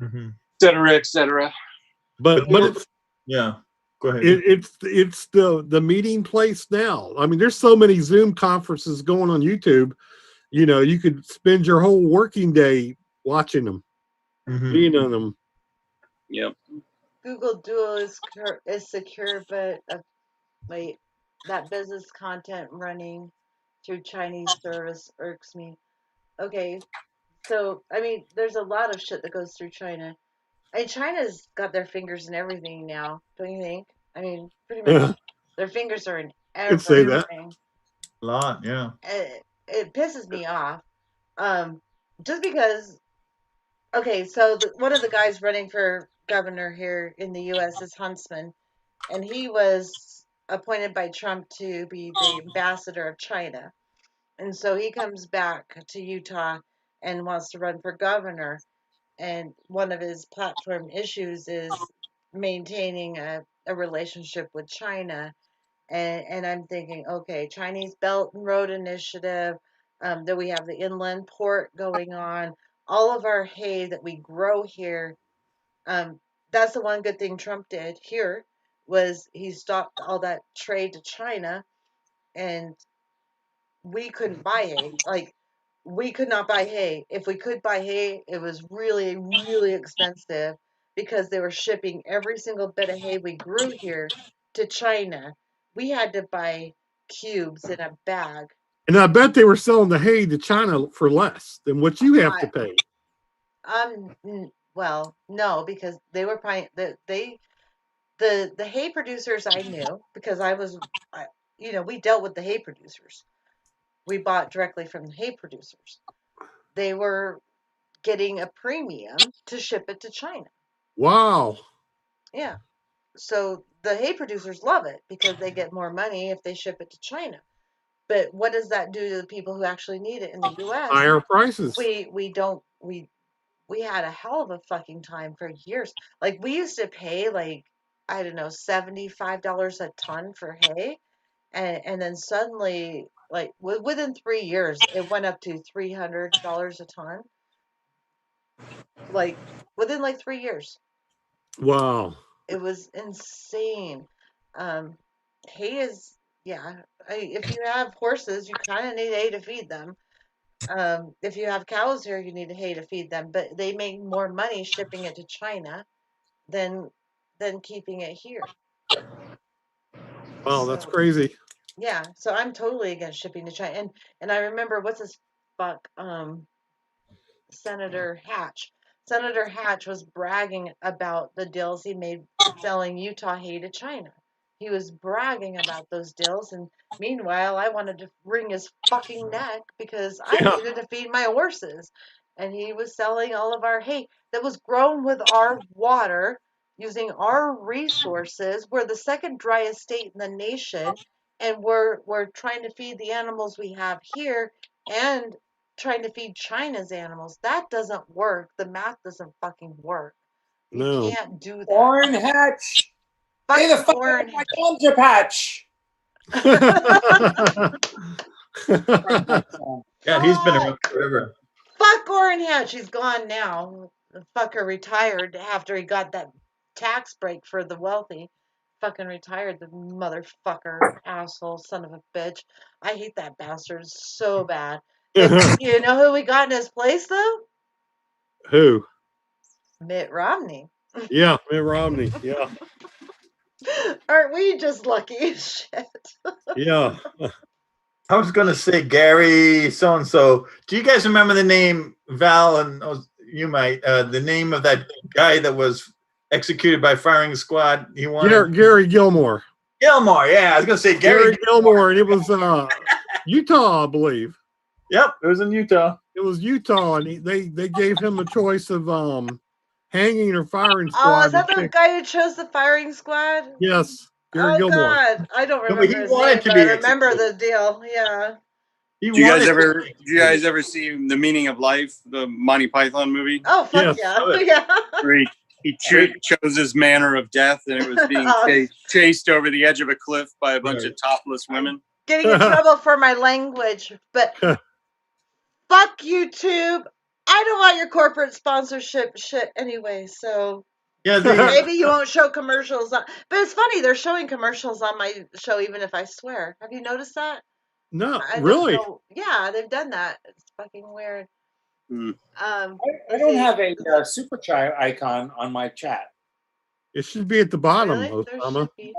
et cetera, et cetera.
But it's
yeah. Go ahead.
it's the meeting place now. I mean, there's so many Zoom conferences going on YouTube. You could spend your whole working day watching them, being on them.
Yep.
Google Duo is secure, but wait, that business content running through Chinese service irks me. Okay, so I mean, there's a lot of shit that goes through China. I mean, China's got their fingers in everything now, don't you think? I mean, pretty much their fingers are in
Could say that.
everything.
A lot, yeah.
It pisses me off. Just because. Okay, so one of the guys running for governor here in the U.S. is Huntsman, and he was appointed by Trump to be the ambassador of China. And so he comes back to Utah and wants to run for governor. And one of his platform issues is maintaining a relationship with China. And I'm thinking, okay, Chinese Belt and Road Initiative, that we have the inland port going on, all of our hay that we grow here. That's the one good thing Trump did here was he stopped all that trade to China, and we couldn't buy hay. Like, we could not buy hay. If we could buy hay, it was really, really expensive because they were shipping every single bit of hay we grew here to China. We had to buy cubes in a bag.
And I bet they were selling the hay to China for less than what you have to pay.
Well, no, because they were buying the hay producers I knew because we dealt with the hay producers. We bought directly from the hay producers. They were getting a premium to ship it to China.
Wow.
Yeah. So the hay producers love it because they get more money if they ship it to China. But what does that do to the people who actually need it in the US?
Higher prices.
We had a hell of a fucking time for years. Like we used to pay like, I don't know, $75 a ton for hay, and then suddenly, like within 3 years, it went up to $300 a ton. Like within like 3 years,
Wow.
it was insane. Um, hay is, yeah. If you have horses, you kind of need hay to feed them. If you have cows here, you need hay to feed them. But they make more money shipping it to China than keeping it here.
Wow, that's
So
crazy.
yeah, so I'm totally against shipping to China. And I remember what's his fuck Senator Hatch. Senator Hatch was bragging about the deals he made selling Utah hay to China. He was bragging about those deals, and meanwhile, I wanted to wring his fucking neck because I
Yeah.
needed to feed my horses. And he was selling all of our hay that was grown with our water, using our resources. We're the second driest state in the nation, and we're trying to feed the animals we have here and trying to feed China's animals. That doesn't work. The math doesn't fucking work. You
No.
can't do that.
Orrin Hatch.
Fuck
Hey, the fuck
Orrin
my gums patch.
Yeah, he's been around forever.
Fuck Orrin Hatch. He's gone now. The fucker retired after he got that tax break for the wealthy. Fucking retired, the motherfucker, asshole, son of a bitch. I hate that bastard so bad. But you know who we got in his place, though?
Who?
Mitt Romney.
Yeah, Mitt Romney. Yeah.
Aren't we just lucky as shit?
Yeah.
I was going to say Gary so and so. Do you guys remember the name Val? And you might. The name of that guy that was executed by firing squad. He wanted
Gary Gilmore.
Gilmore. Yeah, I was going to say
Gary Gilmore, and it was Utah, I believe.
Yep, it was in Utah.
It was Utah, and they gave him a choice of hanging or firing
Oh,
squad.
is that the guy who chose the firing squad?
Yes, Gary
Oh
Gilmore.
God, I don't
No, but
remember
he
his
wanted
name,
to
but
be
I remember
executed.
the deal. Yeah.
Do you guys ever see The Meaning of Life, the Monty Python movie?
Oh fuck
Yes.
yeah, yeah.
Where he chose his manner of death, and it was being chased over the edge of a cliff by a bunch of topless women.
Getting in trouble for my language, but fuck YouTube. I don't want your corporate sponsorship shit anyway, so
Yeah,
maybe you won't show commercials on. But it's funny, they're showing commercials on my show even if I swear. Have you noticed that?
No,
I
really?
don't know. Yeah, they've done that. It's fucking weird.
I don't have a super chat icon on my chat.
It should be at the bottom,
Really? There
Osama.
should be.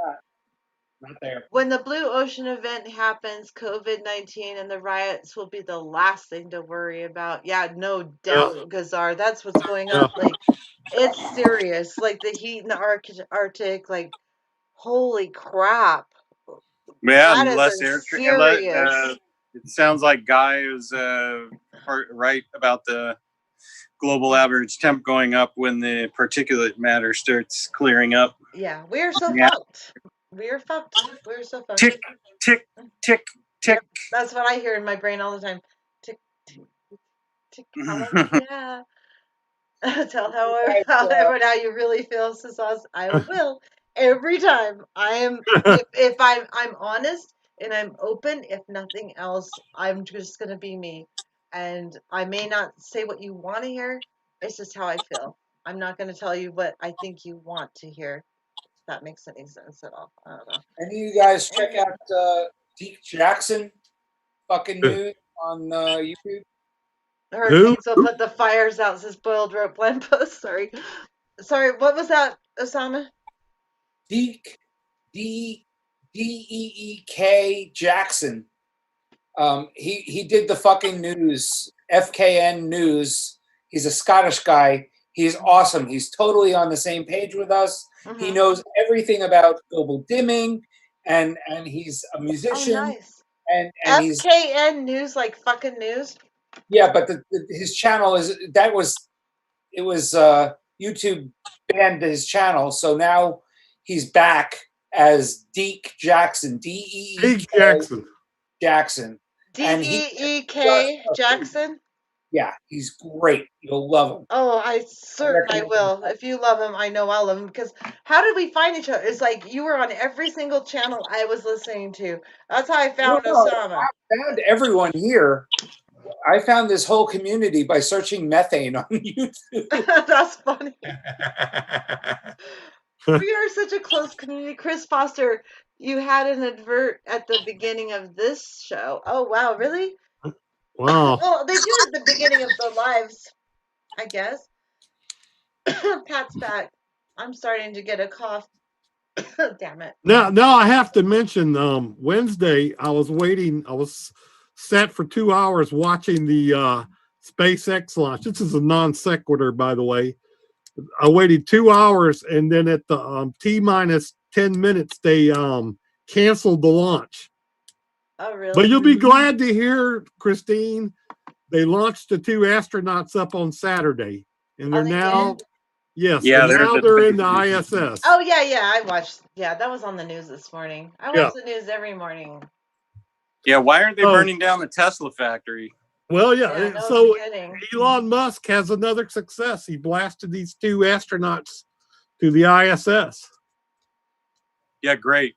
Not there.
When the Blue Ocean event happens, COVID-19 and the riots will be the last thing to worry about. Yeah, no doubt, Gazar. That's what's going on. Like, it's serious. Like the heat in the Arctic. Like, holy crap.
Yeah,
That is
less
a
air.
serious.
It sounds like Guy is right about the global average temp going up when the particulate matter starts clearing up.
Yeah, we are so fucked. We are fucked. We're so fucked.
Tick, tick, tick, tick.
Yep, that's what I hear in my brain all the time. Tick, tick, tick. Yeah. Tell everyone how you really feel, Sisaz. I will every time. I am if I'm honest and I'm open. If nothing else, I'm just gonna be me, and I may not say what you want to hear. It's just how I feel. I'm not gonna tell you what I think you want to hear. If that makes any sense at all. I don't know.
Any of you guys check out Deke Jackson fucking news on YouTube?
Hurricanes will put the fires out, says Boiled Rope Blend Post. Sorry. What was that, Osama?
Deke, Deek Jackson. He did the fucking news, FKN News. He's a Scottish guy. He's awesome. He's totally on the same page with us. Mm-hmm. He knows everything about global dimming. and he's a
Oh,
musician,
nice.
and he's
FKN News, like fucking news.
yeah. But his channel it was YouTube banned his channel, so now he's back as Deke Jackson,
Big
Deek
Jackson.
Jackson, and
DEEK Jackson.
yeah, he's great. You'll love him.
Oh, I certainly
recommend
will. If you love him, I know I'll love him. Because how did we find each other? It's like you were on every single channel I was listening to. That's how I found Osama.
I found everyone here. I found this whole community by searching methane on YouTube.
That's funny. We are such a close community. Chris Foster, you had an advert at the beginning of this show. Oh, wow, really?
Wow.
Well, they do it at the beginning of the lives, I guess. Pat's back. I'm starting to get a cough. Damn it.
Now I have to mention Wednesday I was sat for 2 hours watching the SpaceX launch. This is a non sequitur, by the way. I waited 2 hours, and then at the T-minus 10 minutes they canceled the launch.
Oh, really?
But you'll be glad to hear, Christine, they launched the 2 astronauts up on Saturday, and they're
they
now
did?
yes,
Yeah,
and now they're in the ISS.
Oh, yeah, I watched. Yeah, that was on the news this morning. I watch the news every morning.
Yeah, why aren't they burning down the Tesla factory?
Well,
Yeah, no
so
kidding.
Elon Musk has another success. He blasted these 2 astronauts to the ISS.
Yeah, great.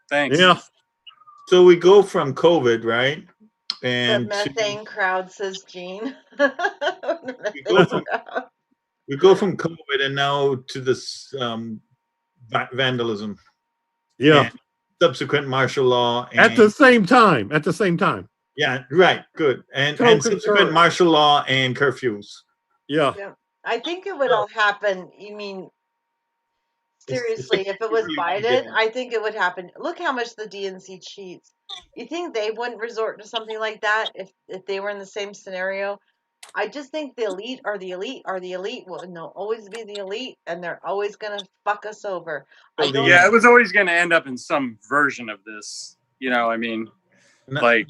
Thanks.
Yeah.
So we go from COVID, right?
The
And
methane crowd, says Gene.
we go from COVID and now to this vandalism.
Yeah.
And subsequent martial law. And,
At the same time.
yeah, right. Good. And subsequent martial law and curfews.
Yeah.
I think it would all happen. You mean, seriously, if it was Biden, I think it would happen. Look how much the DNC cheats. You think they wouldn't resort to something like that if they were in the same scenario? I just think the elite are the elite are the elite will always be the elite, and they're always gonna fuck us over.
Yeah, it was always going to end up in some version of this. You know, I mean, like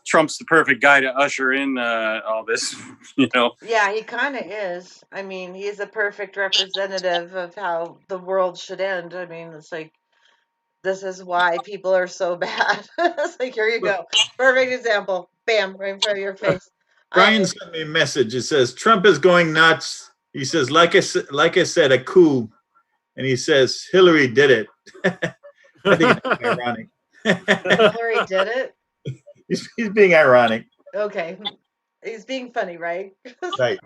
Trump's the perfect guy to usher in all this. You know.
Yeah, he kind of is. I mean, he's a perfect representative of how the world should end. I mean, it's like this is why people are so bad. It's like, here you go, perfect example. Bam, right in front of your face.
Brian sent me a message. It says Trump is going nuts. He says, like I said, a coup, and he says Hillary did it. I think it's ironic.
Hillary did it.
He's being ironic.
Okay, he's being funny, right?
Right.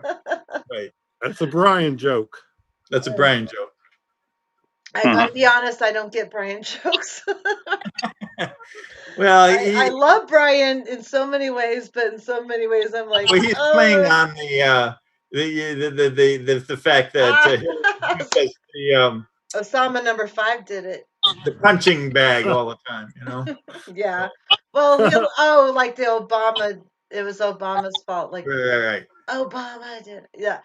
That's a Brian joke.
That's a Brian joke.
I gotta be honest, I don't get Brian jokes.
Well,
I love Brian in so many ways, but in so many ways, I'm like,
well, he's playing on the fact that he says
Osama number 5 did it.
The punching bag all the time, you know.
Yeah. Well, like the Obama. It was Obama's fault. Like
right.
Obama did. Yeah.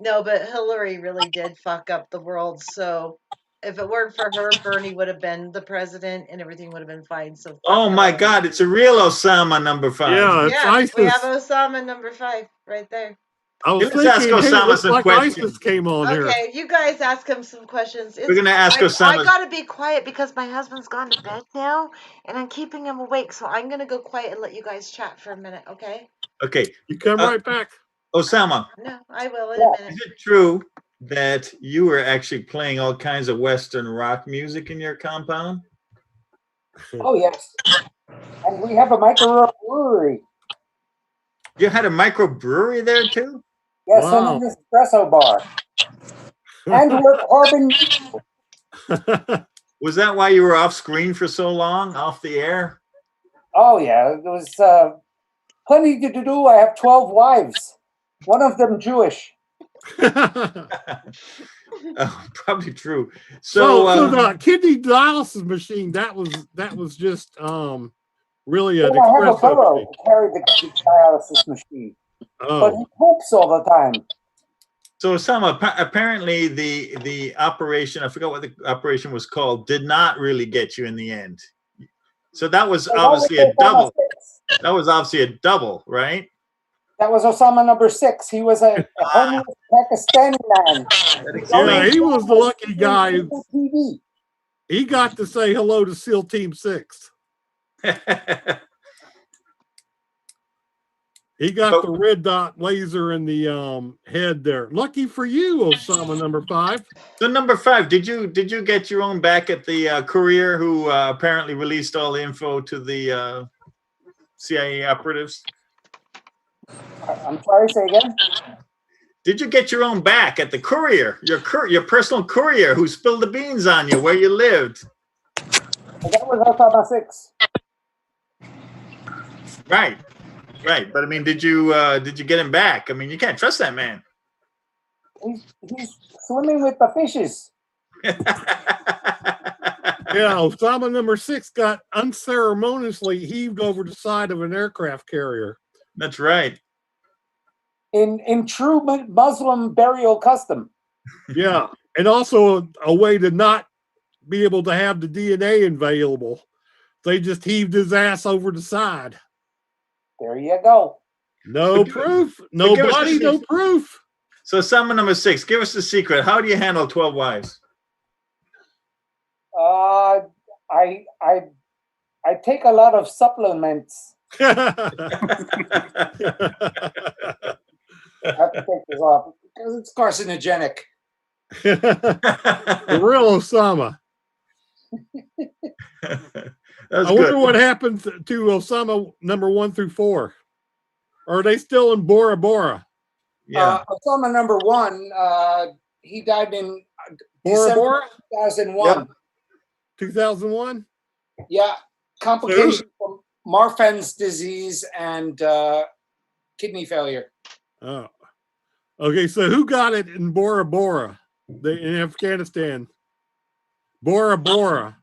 No, but Hillary really did fuck up the world. So if it weren't for her, Bernie would have been the president, and everything would have been fine. So.
Oh my God! It's a real Osama number 5.
Yeah, ISIS. We have Osama number 5 right there.
I was thinking, ask Osama some questions. ISIS came on here.
Okay, you guys ask him some questions.
We're gonna ask Osama.
I gotta be quiet because my husband's gone to bed now, and I'm keeping him awake. So I'm gonna go quiet and let you guys chat for a minute. Okay.
Okay.
You come right back.
Osama.
No, I will in a minute.
Is it true that you were actually playing all kinds of Western rock music in your compound?
Oh, yes. And we have a microbrewery.
You had a microbrewery there too?
Yes, wow. And an espresso bar. And we're carbon.
Was that why you were off screen for so long, off the air?
Oh, yeah. There was plenty to do. I have 12 wives. One of them Jewish.
Oh, probably true.
So the kidney dialysis machine, that was just really an
I have a burro to carry the dialysis machine. Oh. But he poops all the time.
So Osama, apparently the operation, I forgot what the operation was called, did not really get you in the end. So that was obviously a double. That was obviously a double, right?
That was Osama number 6. He was a homeless Pakistani man.
Yeah, he was the lucky guy.
TV.
He got to say hello to SEAL Team 6. He got the red dot laser in the head there. Lucky for you, Osama number 5.
So number 5, did you get your own back at the Courier, who apparently released all the info to the CIA operatives?
I'm sorry, say again?
Did you get your own back at the Courier, your personal courier who spilled the beans on you where you lived?
That was Osama 6.
Right. Right, but I mean, did you get him back? I mean, you can't trust that man.
He's swimming with the fishes.
Yeah, Osama number 6 got unceremoniously heaved over the side of an aircraft carrier.
That's right.
In true Muslim burial custom.
Yeah, and also a way to not be able to have the DNA available. They just heaved his ass over the side.
There you go.
No proof. No body, no proof.
So Osama number 6, give us the secret. How do you handle 12 wives?
I take a lot of supplements. I have to take this off because it's carcinogenic.
The real Osama. I wonder what happened to Osama number 1 through 4. Or are they still in Bora Bora?
Yeah.
Osama number 1, he died in
Bora Bora?
2001.
Yep. 2001?
Yeah. Complications from Marfan's disease and kidney failure.
Oh. Okay, so who got it in Bora Bora? In Afghanistan. Bora Bora.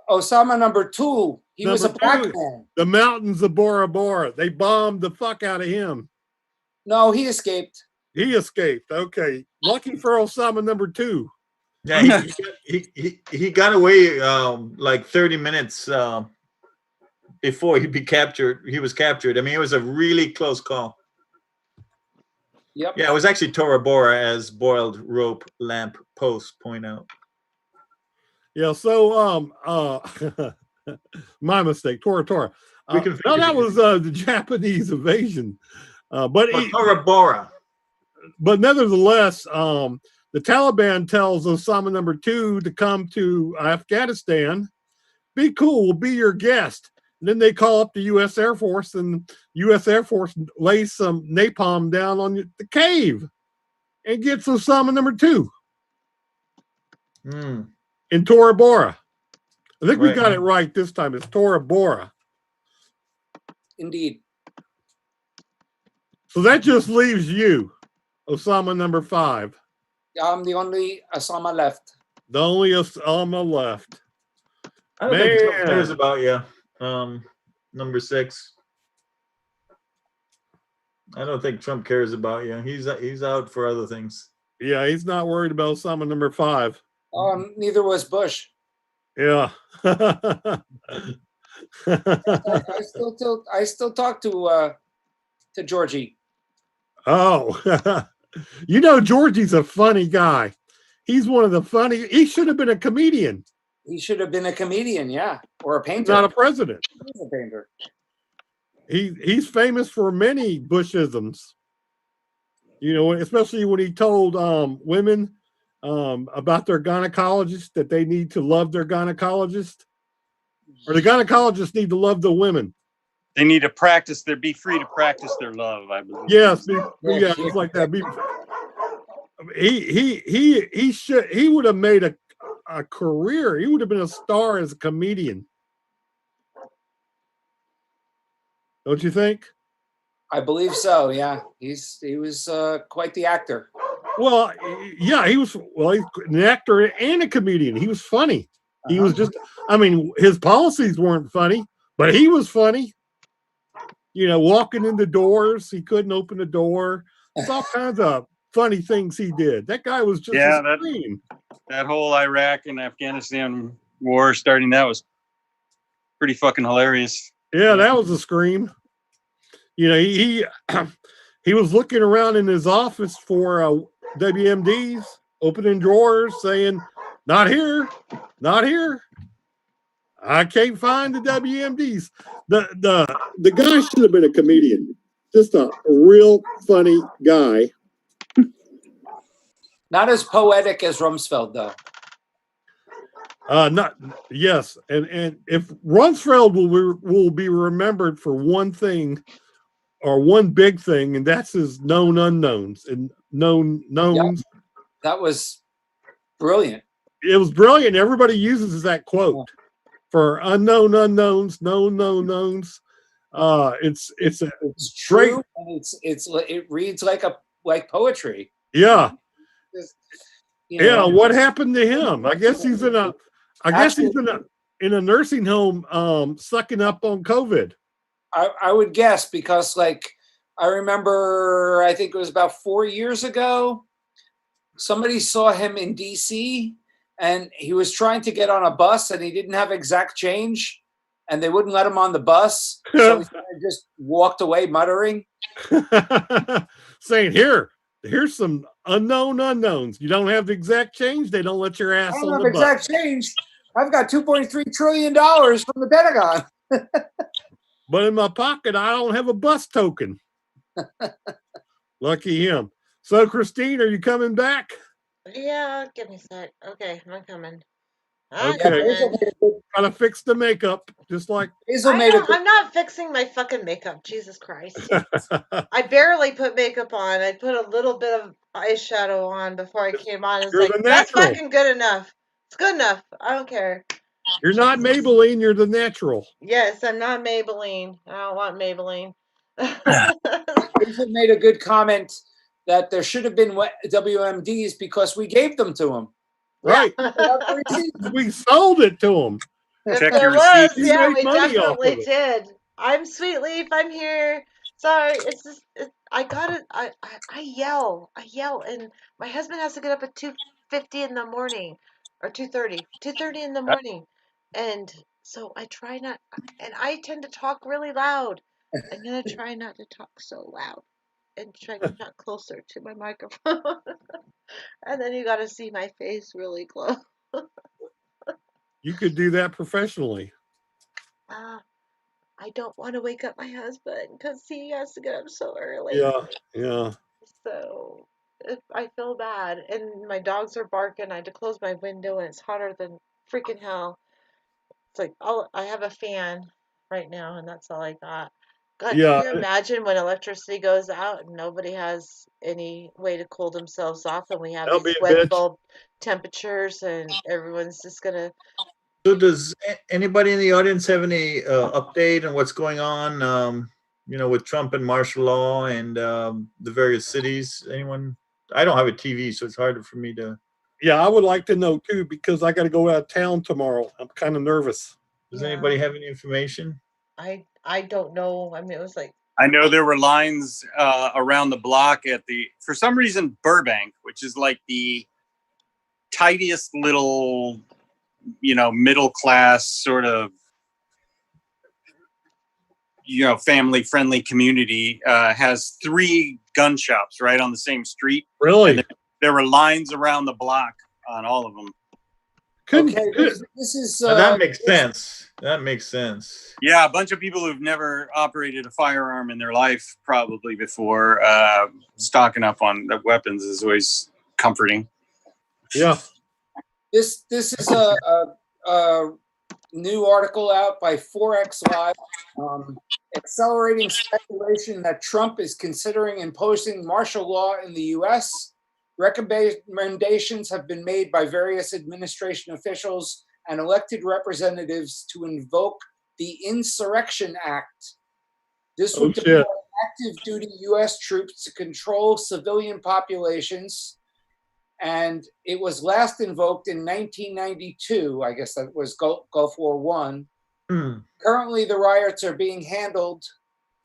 Osama number 2, he was a black man.
The mountains of Bora Bora. They bombed the fuck out of him.
No, he escaped.
He escaped. Okay. Lucky for Osama number 2.
Yeah, he got away like 30 minutes before he was captured. I mean, it was a really close call.
Yep.
Yeah, it was actually Tora Bora, as boiled rope lamp posts point out.
Yeah, so my mistake. Tora. No, that was the Japanese invasion. But
Tora Bora.
But nevertheless, the Taliban tells Osama number 2 to come to Afghanistan. Be cool, we'll be your guest. And then they call up the U.S. Air Force, and U.S. Air Force lays some napalm down on the cave and gets Osama number 2 in Tora Bora. I think we got it right this time. It's Tora Bora.
Indeed.
So that just leaves you, Osama number 5.
I'm the only Osama left.
The only Osama left.
I don't think Trump cares about you. Number 6. I don't think Trump cares about you. He's out for other things.
Yeah, he's not worried about Osama number 5.
Neither was Bush.
Yeah.
I still talk to Georgie.
Oh, you know, Georgie's a funny guy. He's one of the funny. He should have been a comedian.
He should have been a comedian, yeah, or a painter.
Not a president.
He's a painter.
He's famous for many Bushisms. You know, especially when he told women about their gynecologist that they need to love their gynecologist, or the gynecologists need to love the women.
They need to be free to practice their love, I believe.
Yes, yeah, it's like that. He would have made a career. He would have been a star as a comedian. Don't you think?
I believe so. Yeah, he was quite the actor.
Well, yeah, he's an actor and a comedian. He was funny. He was just, I mean, his policies weren't funny, but he was funny. You know, walking into doors, he couldn't open the door. It's all kinds of funny things he did. That guy was just
Yeah,
a scream.
that whole Iraq and Afghanistan war starting, that was pretty fucking hilarious.
Yeah, that was a scream. You know, he was looking around in his office for WMDs, opening drawers, saying, "Not here, not here. I can't find the WMDs." The guy should have been a comedian. Just a real funny guy.
Not as poetic as Rumsfeld, though.
Not yes, and if Rumsfeld will be remembered for one thing or one big thing, and that's his known unknowns and known knowns.
Yep. That was brilliant.
It was brilliant. Everybody uses that quote for unknown unknowns, known knowns. It's
true,
great.
and it reads like poetry.
Yeah.
You know,
Yeah, what happened to him? I guess he's in a nursing home sucking up on COVID.
I would guess, because like I remember, I think it was about 4 years ago, somebody saw him in DC and he was trying to get on a bus and he didn't have exact change and they wouldn't let him on the bus. So he just walked away muttering.
Saying, here's some unknown unknowns. You don't have the exact change, they don't let your ass
I don't
on
have
the
exact
bus.
change. I've got $2.3 trillion from the Pentagon.
But in my pocket, I don't have a bus token. Lucky him. So, Christine, are you coming back?
Yeah, give me a sec. Okay, I'm coming.
Okay. Gotta fix the makeup, just like
I'm not fixing my fucking makeup. Jesus Christ. I barely put makeup on. I put a little bit of eyeshadow on before I came on. It's like, that's fucking good enough. It's good enough. I don't care.
You're not Maybelline, you're the natural.
Yes, I'm not Maybelline. I don't want Maybelline.
Hazel made a good comment that there should have been WMDs because we gave them to him.
Right. We sold it to them.
Check your receipts. Yeah, we definitely did. I'm Sweet Leaf. I'm here. Sorry, it's just I gotta. I yell, and my husband has to get up at 2:50 in the morning, or 2:30 in the morning, and so I try not. And I tend to talk really loud. I'm gonna try not to talk so loud, and try to talk closer to my microphone. And then you gotta see my face really close.
You could do that professionally.
I don't want to wake up my husband because he has to get up so early.
Yeah.
So I feel bad. And my dogs are barking. I had to close my window and it's hotter than freaking hell. It's like, I have a fan right now and that's all I got. God,
Yeah.
can you imagine when electricity goes out and nobody has any way to cool themselves off and we have these wet bulb temperatures and everyone's just going to.
So does anybody in the audience have any update on what's going on, with Trump and martial law and the various cities? Anyone? I don't have a TV, so it's harder for me to.
Yeah, I would like to know too, because I got to go out of town tomorrow. I'm kind of nervous.
Does anybody have any information?
I don't know. I mean, it was like.
I know there were lines around the block for some reason, Burbank, which is like the tidiest little, middle class sort of, family friendly community, has 3 gun shops right on the same street.
Really?
And there were lines around the block on all of them.
Okay, this is
that makes sense. That makes sense.
Yeah, a bunch of people who've never operated a firearm in their life probably before. Stocking up on the weapons is always comforting.
Yeah.
This is a new article out by 4X Live, accelerating speculation that Trump is considering imposing martial law in the U.S. Recommendations have been made by various administration officials and elected representatives to invoke the Insurrection Act. This would deploy active duty U.S. troops to control civilian populations. And it was last invoked in 1992. I guess that was Gulf War I. Currently, the riots are being handled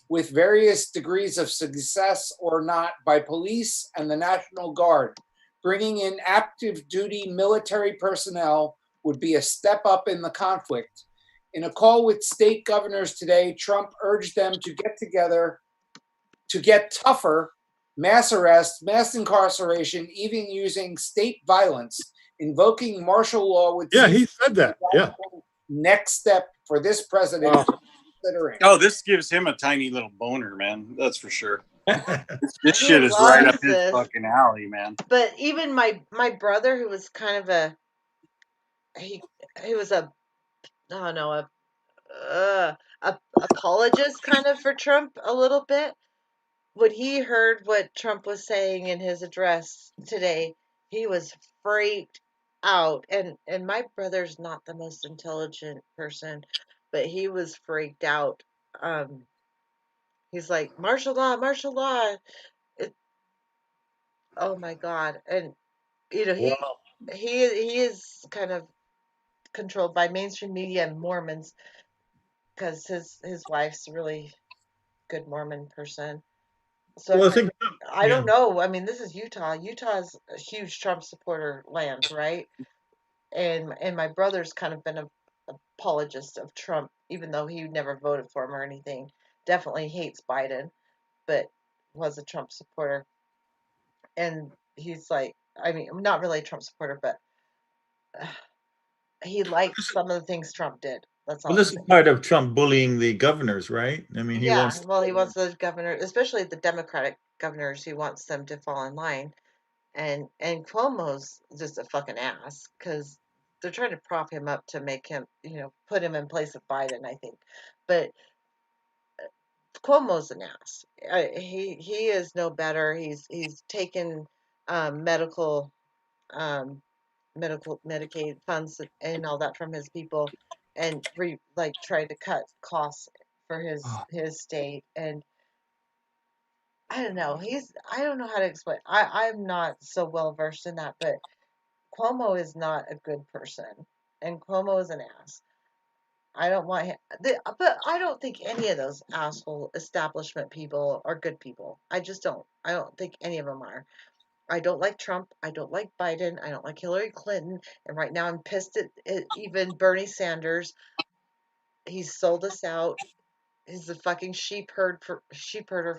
with various degrees of success or not by police and the National Guard. Bringing in active duty military personnel would be a step up in the conflict. In a call with state governors today, Trump urged them to get together to get tougher, mass arrest, mass incarceration, even using state violence, invoking martial law would
Yeah,
seem
he said that. Yeah.
next step for this president
Wow.
considering.
Oh, this gives him a tiny little boner, man. That's for sure. This
He
shit is right up
loves
his
this.
fucking alley, man.
But even my brother, who was kind of he he was a I don't know a apologist kind of for Trump a little bit. When he heard what Trump was saying in his address today, he was freaked out. And my brother's not the most intelligent person, but he was freaked out. Um, he's like, martial law, martial law. It, oh my God. And you know,
Wow.
he is kind of controlled by mainstream media and Mormons because his wife's a really good Mormon person. So
Well, I think,
I
yeah.
don't know. I mean, this is Utah. Utah's a huge Trump supporter land, right? And my brother's kind of been a apologist of Trump, even though he never voted for him or anything. Definitely hates Biden, but was a Trump supporter. And he's like, I mean, not really a Trump supporter, but uh, he liked some of the things Trump did. That's
Well,
all I'm
this is
saying.
part of Trump bullying the governors, right? I mean, he
Yeah,
wants.
well, he wants the governor, especially the Democratic governors, he wants them to fall in line. And Cuomo's just a fucking ass because they're trying to prop him up to make him, put him in place of Biden, I think. But Cuomo's an ass. He is no better. He's taken medical Medicaid funds and all that from his people, and tried to cut costs for his state. And I don't know. I don't know how to explain. I'm not so well versed in that, but Cuomo is not a good person, and Cuomo is an ass. I don't want him, but I don't think any of those asshole establishment people are good people. I just don't. I don't think any of them are. I don't like Trump. I don't like Biden. I don't like Hillary Clinton. And right now I'm pissed at even Bernie Sanders. He's sold us out. He's the fucking sheep herder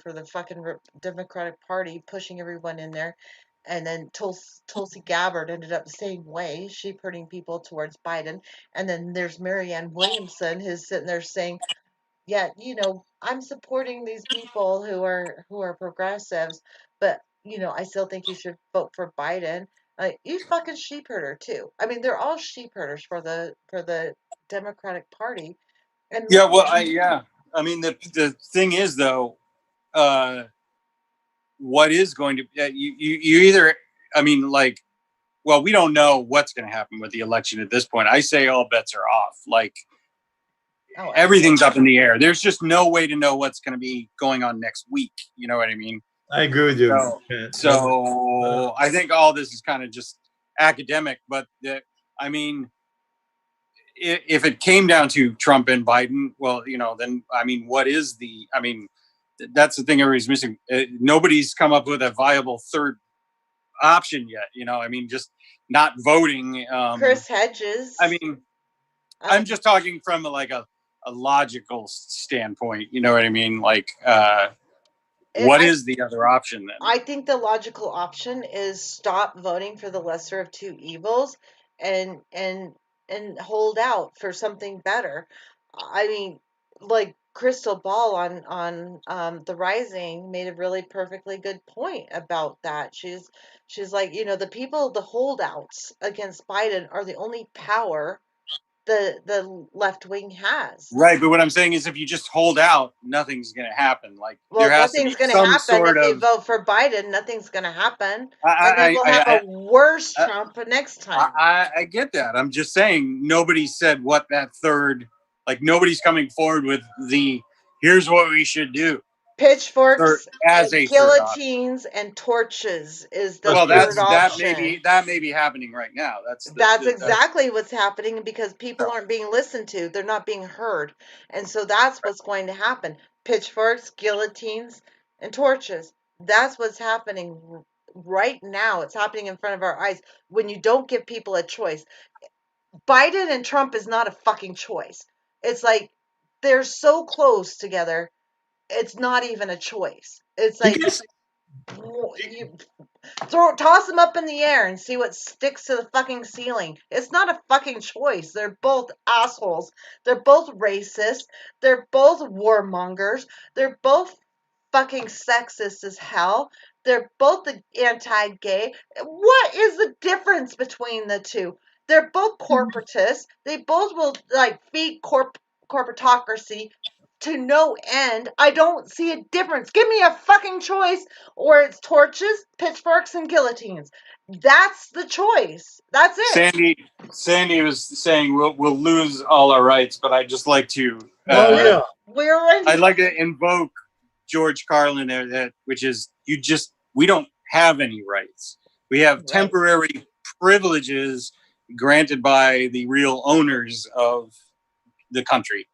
for the fucking Democratic Party, pushing everyone in there. And then Tulsi Gabbard ended up the same way, sheep herding people towards Biden. And then there's Marianne Williamson who's sitting there saying, "Yeah, I'm supporting these people who are progressives, but I still think you should vote for Biden." Like, you fucking sheep herder too. I mean, they're all sheep herders for the Democratic Party. And
Yeah, well, yeah. I mean, the thing is though, uh, what is going to you either? I mean, like, well, we don't know what's going to happen with the election at this point. I say all bets are off. Like, everything's up in the air. There's just no way to know what's going to be going on next week. You know what I mean?
I agree with you.
So I think all this is kind of just academic, but I mean, if it came down to Trump and Biden, well, then I mean, what is the? I mean, that's the thing everybody's missing. Nobody's come up with a viable third option yet. I mean, just not voting.
Chris Hedges.
I mean, I'm just talking from a logical standpoint. You know what I mean? Like, what is the other option then?
I think the logical option is stop voting for the lesser of two evils and hold out for something better. I mean, like Crystal Ball on The Rising made a really perfectly good point about that. She's like, the people, the holdouts against Biden are the only power the left wing has.
Right, but what I'm saying is, if you just hold out, nothing's going to happen. Like,
Well,
there has to be
nothing's going to
some
happen
sort
if you
of.
vote for Biden. Nothing's going to happen, and then
I
we'll have
I
a worse
I,
Trump next time.
I get that. I'm just saying, nobody said what that third. Like, nobody's coming forward with the. Here's what we should do.
Pitchforks,
As a third option.
guillotines, and torches is the
Well,
third
that
option.
may be happening right now.
That's exactly what's happening because people
so.
aren't being listened to. They're not being heard. And so that's what's going to happen. pitchforks, guillotines, and torches. That's what's happening right now. It's happening in front of our eyes when you don't give people a choice. Biden and Trump is not a fucking choice. It's like they're so close together. It's not even a choice. It's
Do you
like
guys,
you toss them up in the air and see what sticks to the fucking ceiling. It's not a fucking choice. They're both assholes. They're both racist. They're both warmongers. They're both fucking sexist as hell. They're both anti-gay. What is the difference between the two? They're both corporatists. They both will like feed corporatocracy to no end. I don't see a difference. Give me a fucking choice, or it's torches, pitchforks, and guillotines. That's the choice. That's it.
Sandy was saying we'll lose all our rights, but I'd just like to
Oh yeah.
I'd like to invoke George Carlin there, which is we don't have any rights. We have temporary privileges granted by the real owners of the country.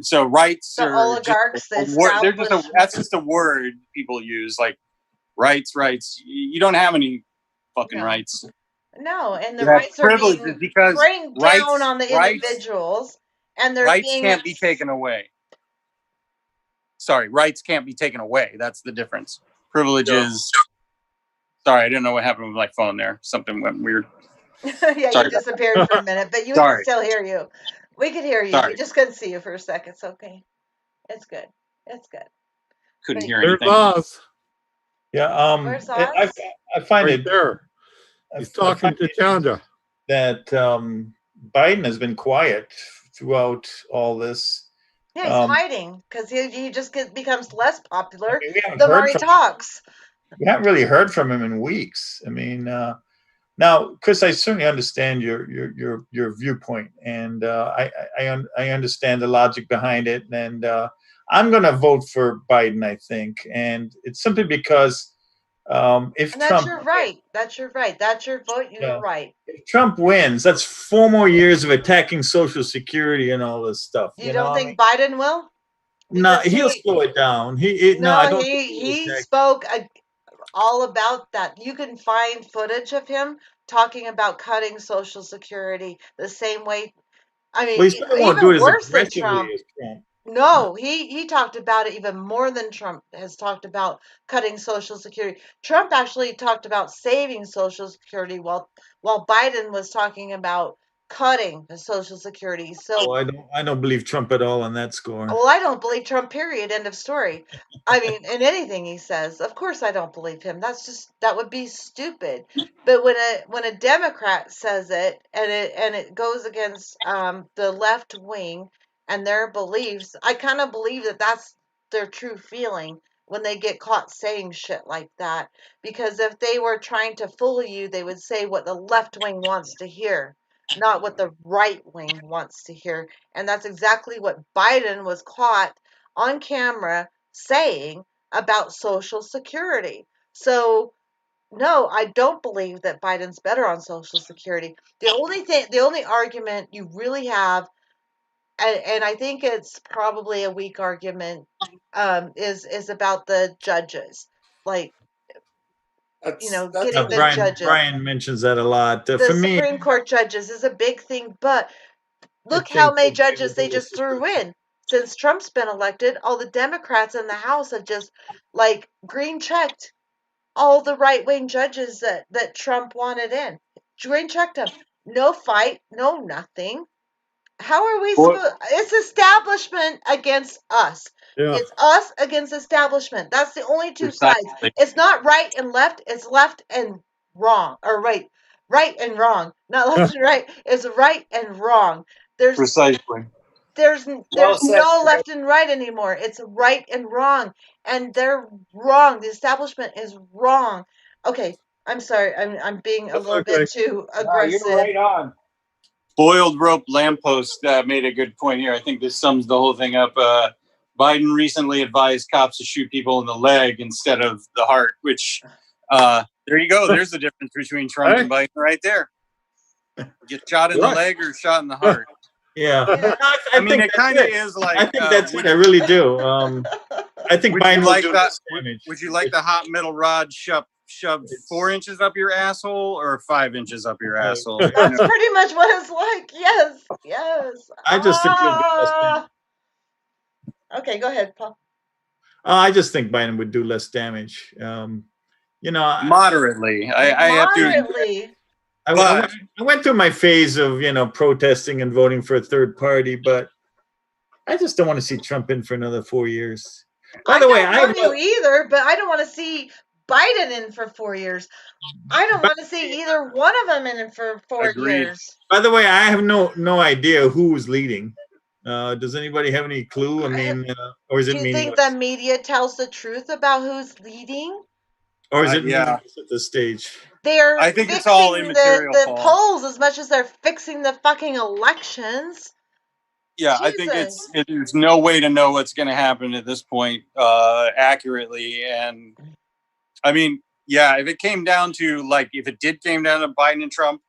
So rights
The
are just
oligarchs, the
a word.
establishment.
That's just a word people use, like rights. You don't have any fucking
No.
rights.
No, and the
You have
rights are
privileges
being
because
cranked down on the individuals, and they're
rights
being
can't be taken away. Sorry, rights can't be taken away. That's the difference. Privileges. Sorry, I didn't know what happened with my phone there. Something went weird.
Yeah,
Sorry.
you disappeared for a minute, but we can still hear you. We could hear you.
Sorry.
We just couldn't see you for a second. It's okay. It's good. It's good.
Couldn't hear
There's
anything.
Oz
yeah,
Where's
I
Oz?
find
right
it.
there. He's talking to Chandra.
That Biden has been quiet throughout all this.
Yeah, he's hiding because he just becomes less popular
We haven't
the more
heard
he
from
talks.
we haven't really heard from him in weeks. I mean, now, Chris, I certainly understand your viewpoint, and I understand the logic behind it, and I'm going to vote for Biden. I think, and it's simply because if
And that's
Trump
your right. That's your right. That's your vote. You're right.
if Trump wins, that's 4 more years of attacking Social Security and all this stuff.
You don't think Biden will?
No,
Because
he'll slow it down. No, I
no,
don't think
he spoke all about that. You can find footage of him talking about cutting Social Security the same way. I
Well,
mean,
he certainly won't do
even
it as
worse than
aggressively
Trump.
as Trump.
No, he talked about it even more than Trump has talked about cutting Social Security. Trump actually talked about saving Social Security while Biden was talking about cutting the Social Security. So
Oh, I don't believe Trump at all on that score.
well, I don't believe Trump, period. End of story. I mean, in anything he says, of course I don't believe him. That would be stupid. But when a Democrat says it and it goes against the left wing and their beliefs, I kind of believe that that's their true feeling when they get caught saying shit like that. Because if they were trying to fool you, they would say what the left wing wants to hear, not what the right wing wants to hear. And that's exactly what Biden was caught on camera saying about Social Security. So, no, I don't believe that Biden's better on Social Security. The only argument you really have, and I think it's probably a weak argument, is about the judges. Like, getting the judges.
Brian mentions that a lot.
The
For me,
Supreme Court judges is a big thing, but
I
look how
think
many
that they
judges
will
they
do
just
this.
threw in. Since Trump's been elected, all the Democrats in the House have just like green checked all the right wing judges that Trump wanted in. Green checked them. No fight, no nothing. How are we supposed? It's establishment against us.
Yeah.
It's us against establishment. That's the only two sides.
Precisely.
It's not right and left. It's left and wrong, or right and wrong. Not left and right. It's right and wrong.
Precisely.
There's
Well said,
no
Chris.
left and right anymore. It's right and wrong, and they're wrong. The establishment is wrong. Okay, I'm sorry. I'm being a
That's
little bit
okay.
too
No, you're
aggressive.
right on.
Boiled rope lamppost made a good point here. I think this sums the whole thing up. Biden recently advised cops to shoot people in the leg instead of the heart, which there you go. There's the difference between Trump and Biden right there. Get shot in the leg or shot in the heart.
Yeah.
Yeah.
No,
I mean,
think
it
that's
kind of
it.
is like.
I think that's it. I really do. I think
Would you
Biden will
like
do
that?
less damage.
Would you like the hot metal rod shoved 4 inches up your asshole or 5 inches up your asshole?
That's pretty much what it's like. Yes, yes.
I just think he'll do less damage.
Okay, go ahead, Paul.
I just think Biden would do less damage. You know,
Moderately. I have to.
Moderately.
I went through my phase of protesting and voting for a third party, but I just don't want to see Trump in for another 4 years. By the way,
don't want you either, but I don't want to see Biden in for 4 years. I don't want to see either one of them in for 4
Agreed.
years.
By the way, I have no idea who's leading. Does anybody have any clue? I mean, or is it
Do you think
meaningless?
the media tells the truth about who's leading?
Or is it
Yeah.
meaningless at this stage?
They're
I think
fixing
it's all immaterial,
the
Paul.
polls as much as they're fixing the fucking elections.
Yeah, I think there's no way to know what's going to happen at this point accurately. And I mean, yeah, if it came down to if it came down to Biden and Trump,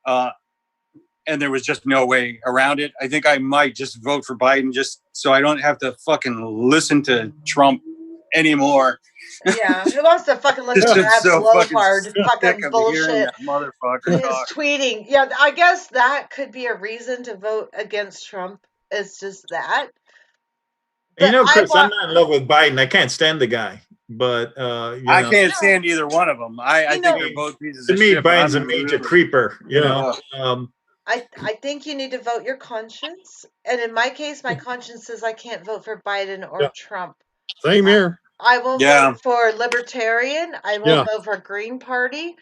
and there was just no way around it, I think I might just vote for Biden just so I don't have to fucking listen to Trump anymore.
Yeah, who wants to fucking listen to that blowhard fucking bullshit?
Motherfucker
His tweeting. Yeah, I guess that could be a reason to vote against Trump. It's just that.
But Chris, I'm not in love with Biden. I can't stand the guy. But
I can't stand either one of them. I think they're both pieces of shit.
To me, Biden's a major creeper.
I think you need to vote your conscience, and in my case, my conscience says I can't vote for Biden or Trump.
Same here.
I will vote for Libertarian. I will vote for Green Party.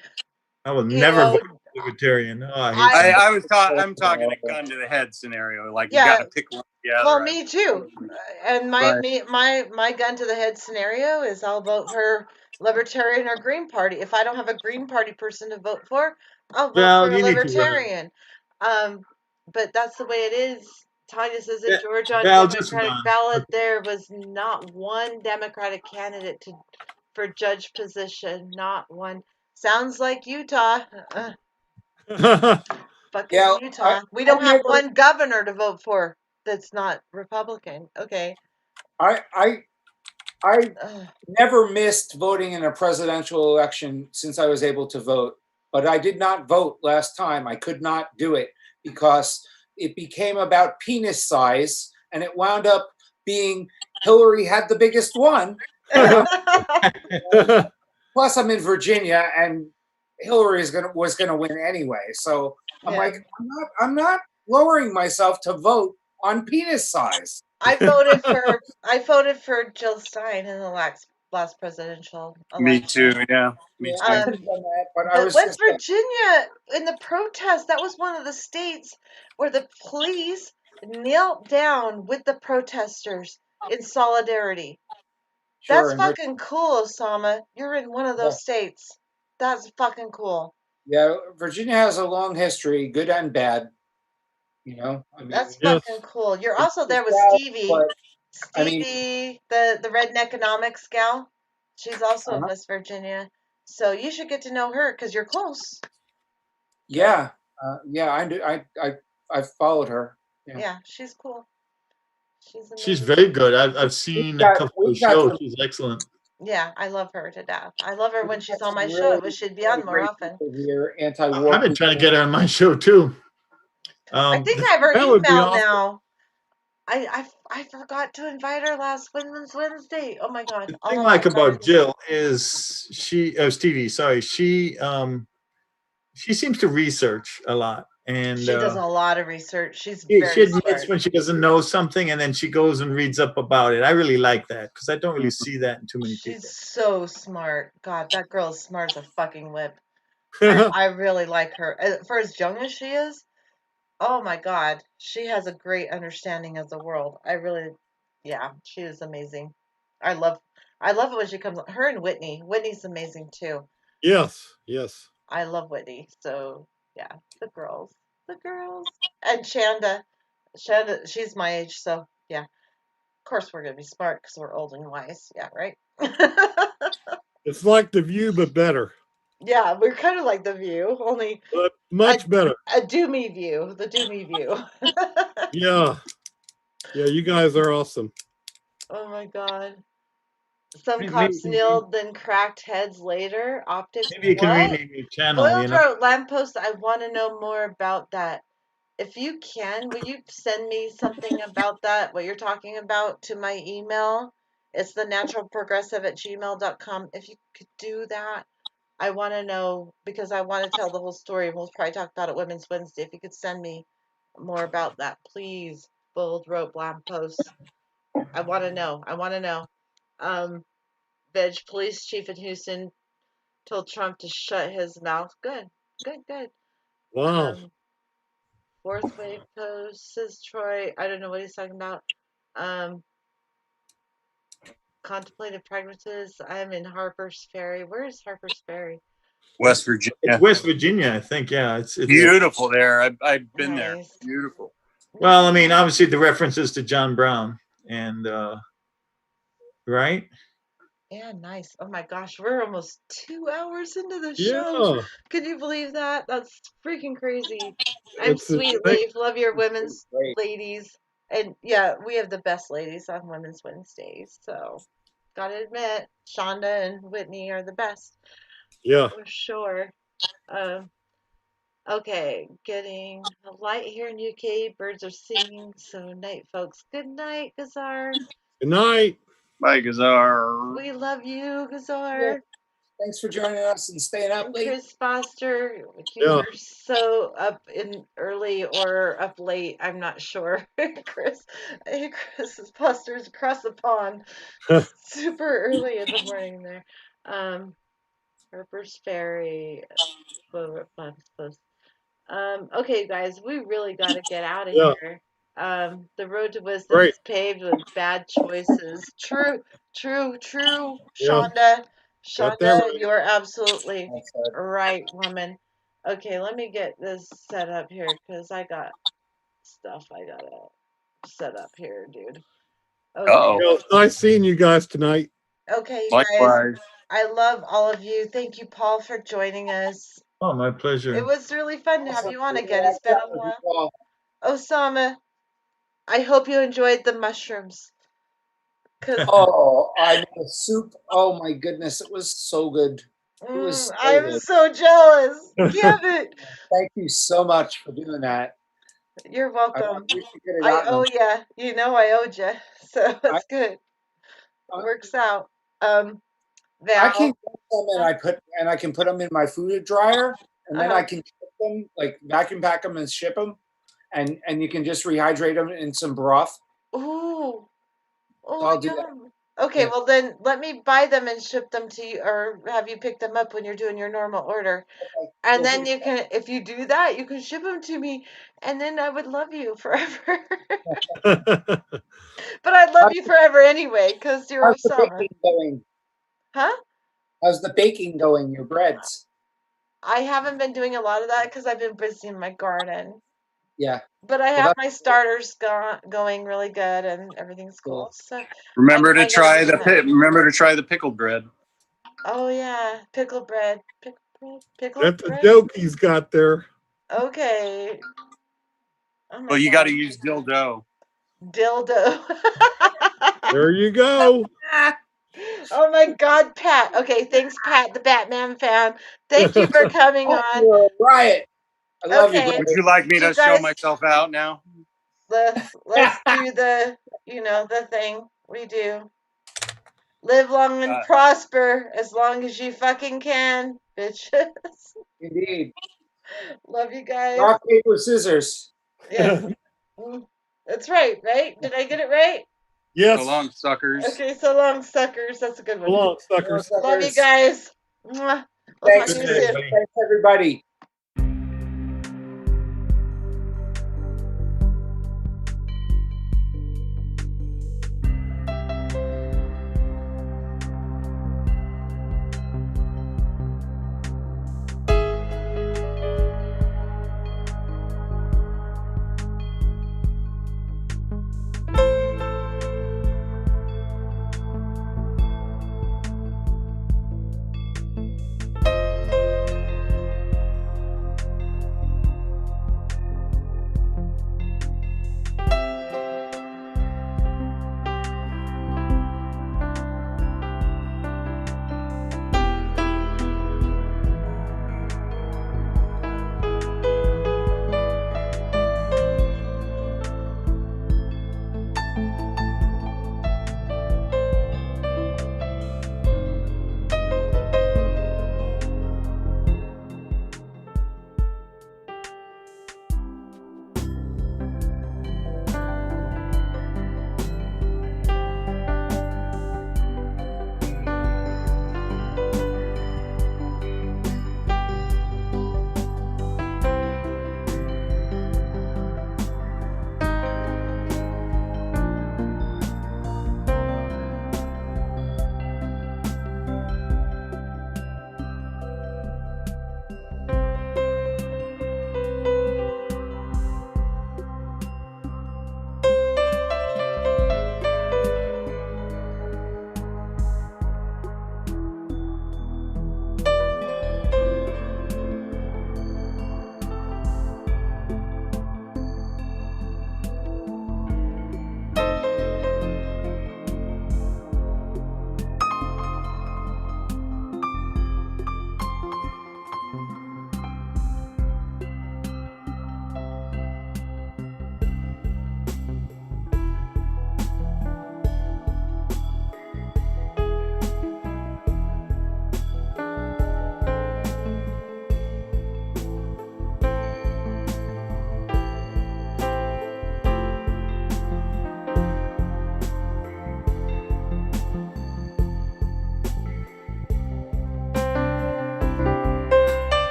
I will never vote for Libertarian. Oh,
I'm talking a gun to the head scenario. Like you got to pick one. Yeah.
Well, me too. And my gun to the head scenario is I'll vote for Libertarian or Green Party. If I don't have a Green Party person to vote for, I'll vote for a Libertarian. But that's the way it is. Tanya says in Georgia on Democratic ballot, there was not one Democratic candidate for judge position. Not one. Sounds like Utah. Fucking Utah. We don't have one governor to vote for that's not Republican. Okay.
I never missed voting in a presidential election since I was able to vote, but I did not vote last time. I could not do it because it became about penis size, and it wound up being Hillary had the biggest one. Plus, I'm in Virginia, and Hillary was gonna win anyway. So I'm like, I'm not lowering myself to vote on penis size.
I voted for Jill Stein in the last presidential election.
Me too. Yeah. Me too.
But West Virginia, in the protest, that was one of the states where the police knelt down with the protesters in solidarity. That's fucking cool, Osama. You're in one of those states. That's fucking cool.
Yeah, Virginia has a long history, good and bad. I mean,
that's fucking cool. You're also there with Stevie. Stevie, the redneck economics gal. She's also in West Virginia. So you should get to know her because you're close.
Yeah. I do. I followed her.
Yeah, she's cool.
She's very good. I've seen a couple of shows. She's excellent.
Yeah, I love her to death. I love her when she's on my show. I wish she'd be on more often.
I've been trying to get her on my show too.
I think I have her email now. I forgot to invite her last Wednesday. Oh my god!
The thing I like about Jill is Stevie. Sorry, she seems to research a lot, and
she does a lot of research. She
admits smart. When she doesn't know something, and then she goes and reads up about it. I really like that because I don't really see that in too many people.
She's so smart. God, that girl is smart as a fucking whip. I really like her. For as young as she is, oh my god, she has a great understanding of the world. She is amazing. I love it when she comes. Her and Whitney. Whitney's amazing too.
Yes.
I love Whitney. So yeah, the girls, and Shanda, she's my age. So yeah, of course we're gonna be smart because we're old and wise. Yeah, right.
It's like The View, but better.
Yeah, we're kind of like The View, only
but much better.
a doomy view, the doomy view.
Yeah. Yeah, you guys are awesome.
Oh my God. Some
Maybe,
cops kneeled, then cracked heads later. Optics,
maybe you can
what?
rename your channel,
Boiled Road Lamppost, I want to know more about that. If you can, will you send me something about that, what you're talking about, to my email? It's thenaturalprogressive@gmail.com. If you could do that, I want to know because I want to tell the whole story. We'll probably talk about it Women's Wednesday. If you could send me more about that, please. Bold rope lampposts. I want to know. I want to know. Um, Veg police chief in Houston told Trump to shut his mouth. Good, good, good.
Wow.
Fourth wave post says Troy. I don't know what he's talking about. Um, contemplated pregnancies. I'm in Harper's Ferry. Where is Harper's Ferry?
West
It's
Virginia.
West Virginia, I think. Yeah, it's
Beautiful there. I've been there.
Nice.
Beautiful.
well, I mean, obviously the references to John Brown and right.
Yeah, nice. Oh my gosh, we're almost 2 hours into the show.
Yeah.
Can you believe that? That's freaking crazy. I'm
It's
Sweet
insane.
Leaf. Love your women's
Great.
ladies. And yeah, we have the best ladies on Women's Wednesdays. So, gotta admit, Shonda and Whitney are the best
Yeah.
for sure. Um, okay, getting a light here in UK. Birds are singing. So, night, folks. Good night, Gazar.
Good night.
Bye, Gazar.
We love you,
Yeah,
Gazar.
thanks for joining us and staying up
And
late.
Chris Foster, you
Yeah.
were so up in early or up late. I'm not sure. Chris, hey, Chris Foster's across the pond, super early in the morning there. Harper's Ferry, okay, guys, we really got to get out of
Yeah.
here. The road to wisdom
Great.
is paved with bad choices. True, true, true.
Yeah.
Shonda,
Got that
Shonda,
right.
you're absolutely
That's,
right, woman. Okay, let me get this set up here because I got stuff I gotta set up here, dude. Okay,
Uh-oh.
Yeah, it's nice seeing you guys tonight.
okay, you guys.
Likewise.
I love all of you. Thank you, Paul, for joining us.
Oh, my
It
pleasure.
was really fun to have
awesome.
you on
We
again.
like
It's been
that
a
with you
while.
all.
Osama, I hope you enjoyed the mushrooms. Cause
Oh, I made a soup. Oh my goodness, it was so good. It was so
I'm
good.
so jealous. Damn it.
Thank you so much for doing that.
You're
I
welcome.
wish you could have
I
gotten
owe
them.
ya. You know I owed ya. So
I,
it's good.
I,
Works out.
I can
Val.
get them and I can put them in my food dryer and then I
Uh-huh.
can ship them, like vacuum pack them and ship them, and you can just rehydrate them in some broth.
Ooh.
So
Oh,
I'll do that.
yum. Okay,
Yeah.
well then let me buy them and ship them to you or have you pick them up when you're doing your normal order.
Okay.
And
We'll
then
figure
you can, if you do that, you can ship them to me and then I would love you forever. But I'd love
How's,
you forever anyway because you're
how's the
Osama.
baking going?
Huh?
How's the baking going? Your breads?
I haven't been doing a lot of that because I've been busy in my garden.
Yeah.
But I
Well,
have
that's
my starters going really good and everything's
cool.
cool. So
Remember to
I gotta
try
get
the
in that.
remember to try the pickled bread.
Oh yeah, pickle bread. Pickle bread. Pickle
That's a
bread.
joke he's got there.
Okay. Oh
Well,
my
you got to
god.
use dildo.
Dildo.
There you go.
Oh my god, Pat. Okay, thanks, Pat, the Batman fan. Thank you for coming
Oh,
on.
you're a riot. I love you,
Okay,
Would
brother.
you like me
you
to show
guys,
myself out now?
let's do the thing we do. Live long and prosper as long as you fucking can, bitches.
Indeed.
Love you guys.
Rock, paper, scissors.
Yes. That's right, right? Did I get it right?
So
Yes.
long, suckers.
Okay, so long, suckers. That's a good
So
one.
long,
Hello,
suckers.
Love you
suckers.
guys. Mwah. We'll talk
Thanks,
to you
Good night,
soon.
everybody.
thanks everybody.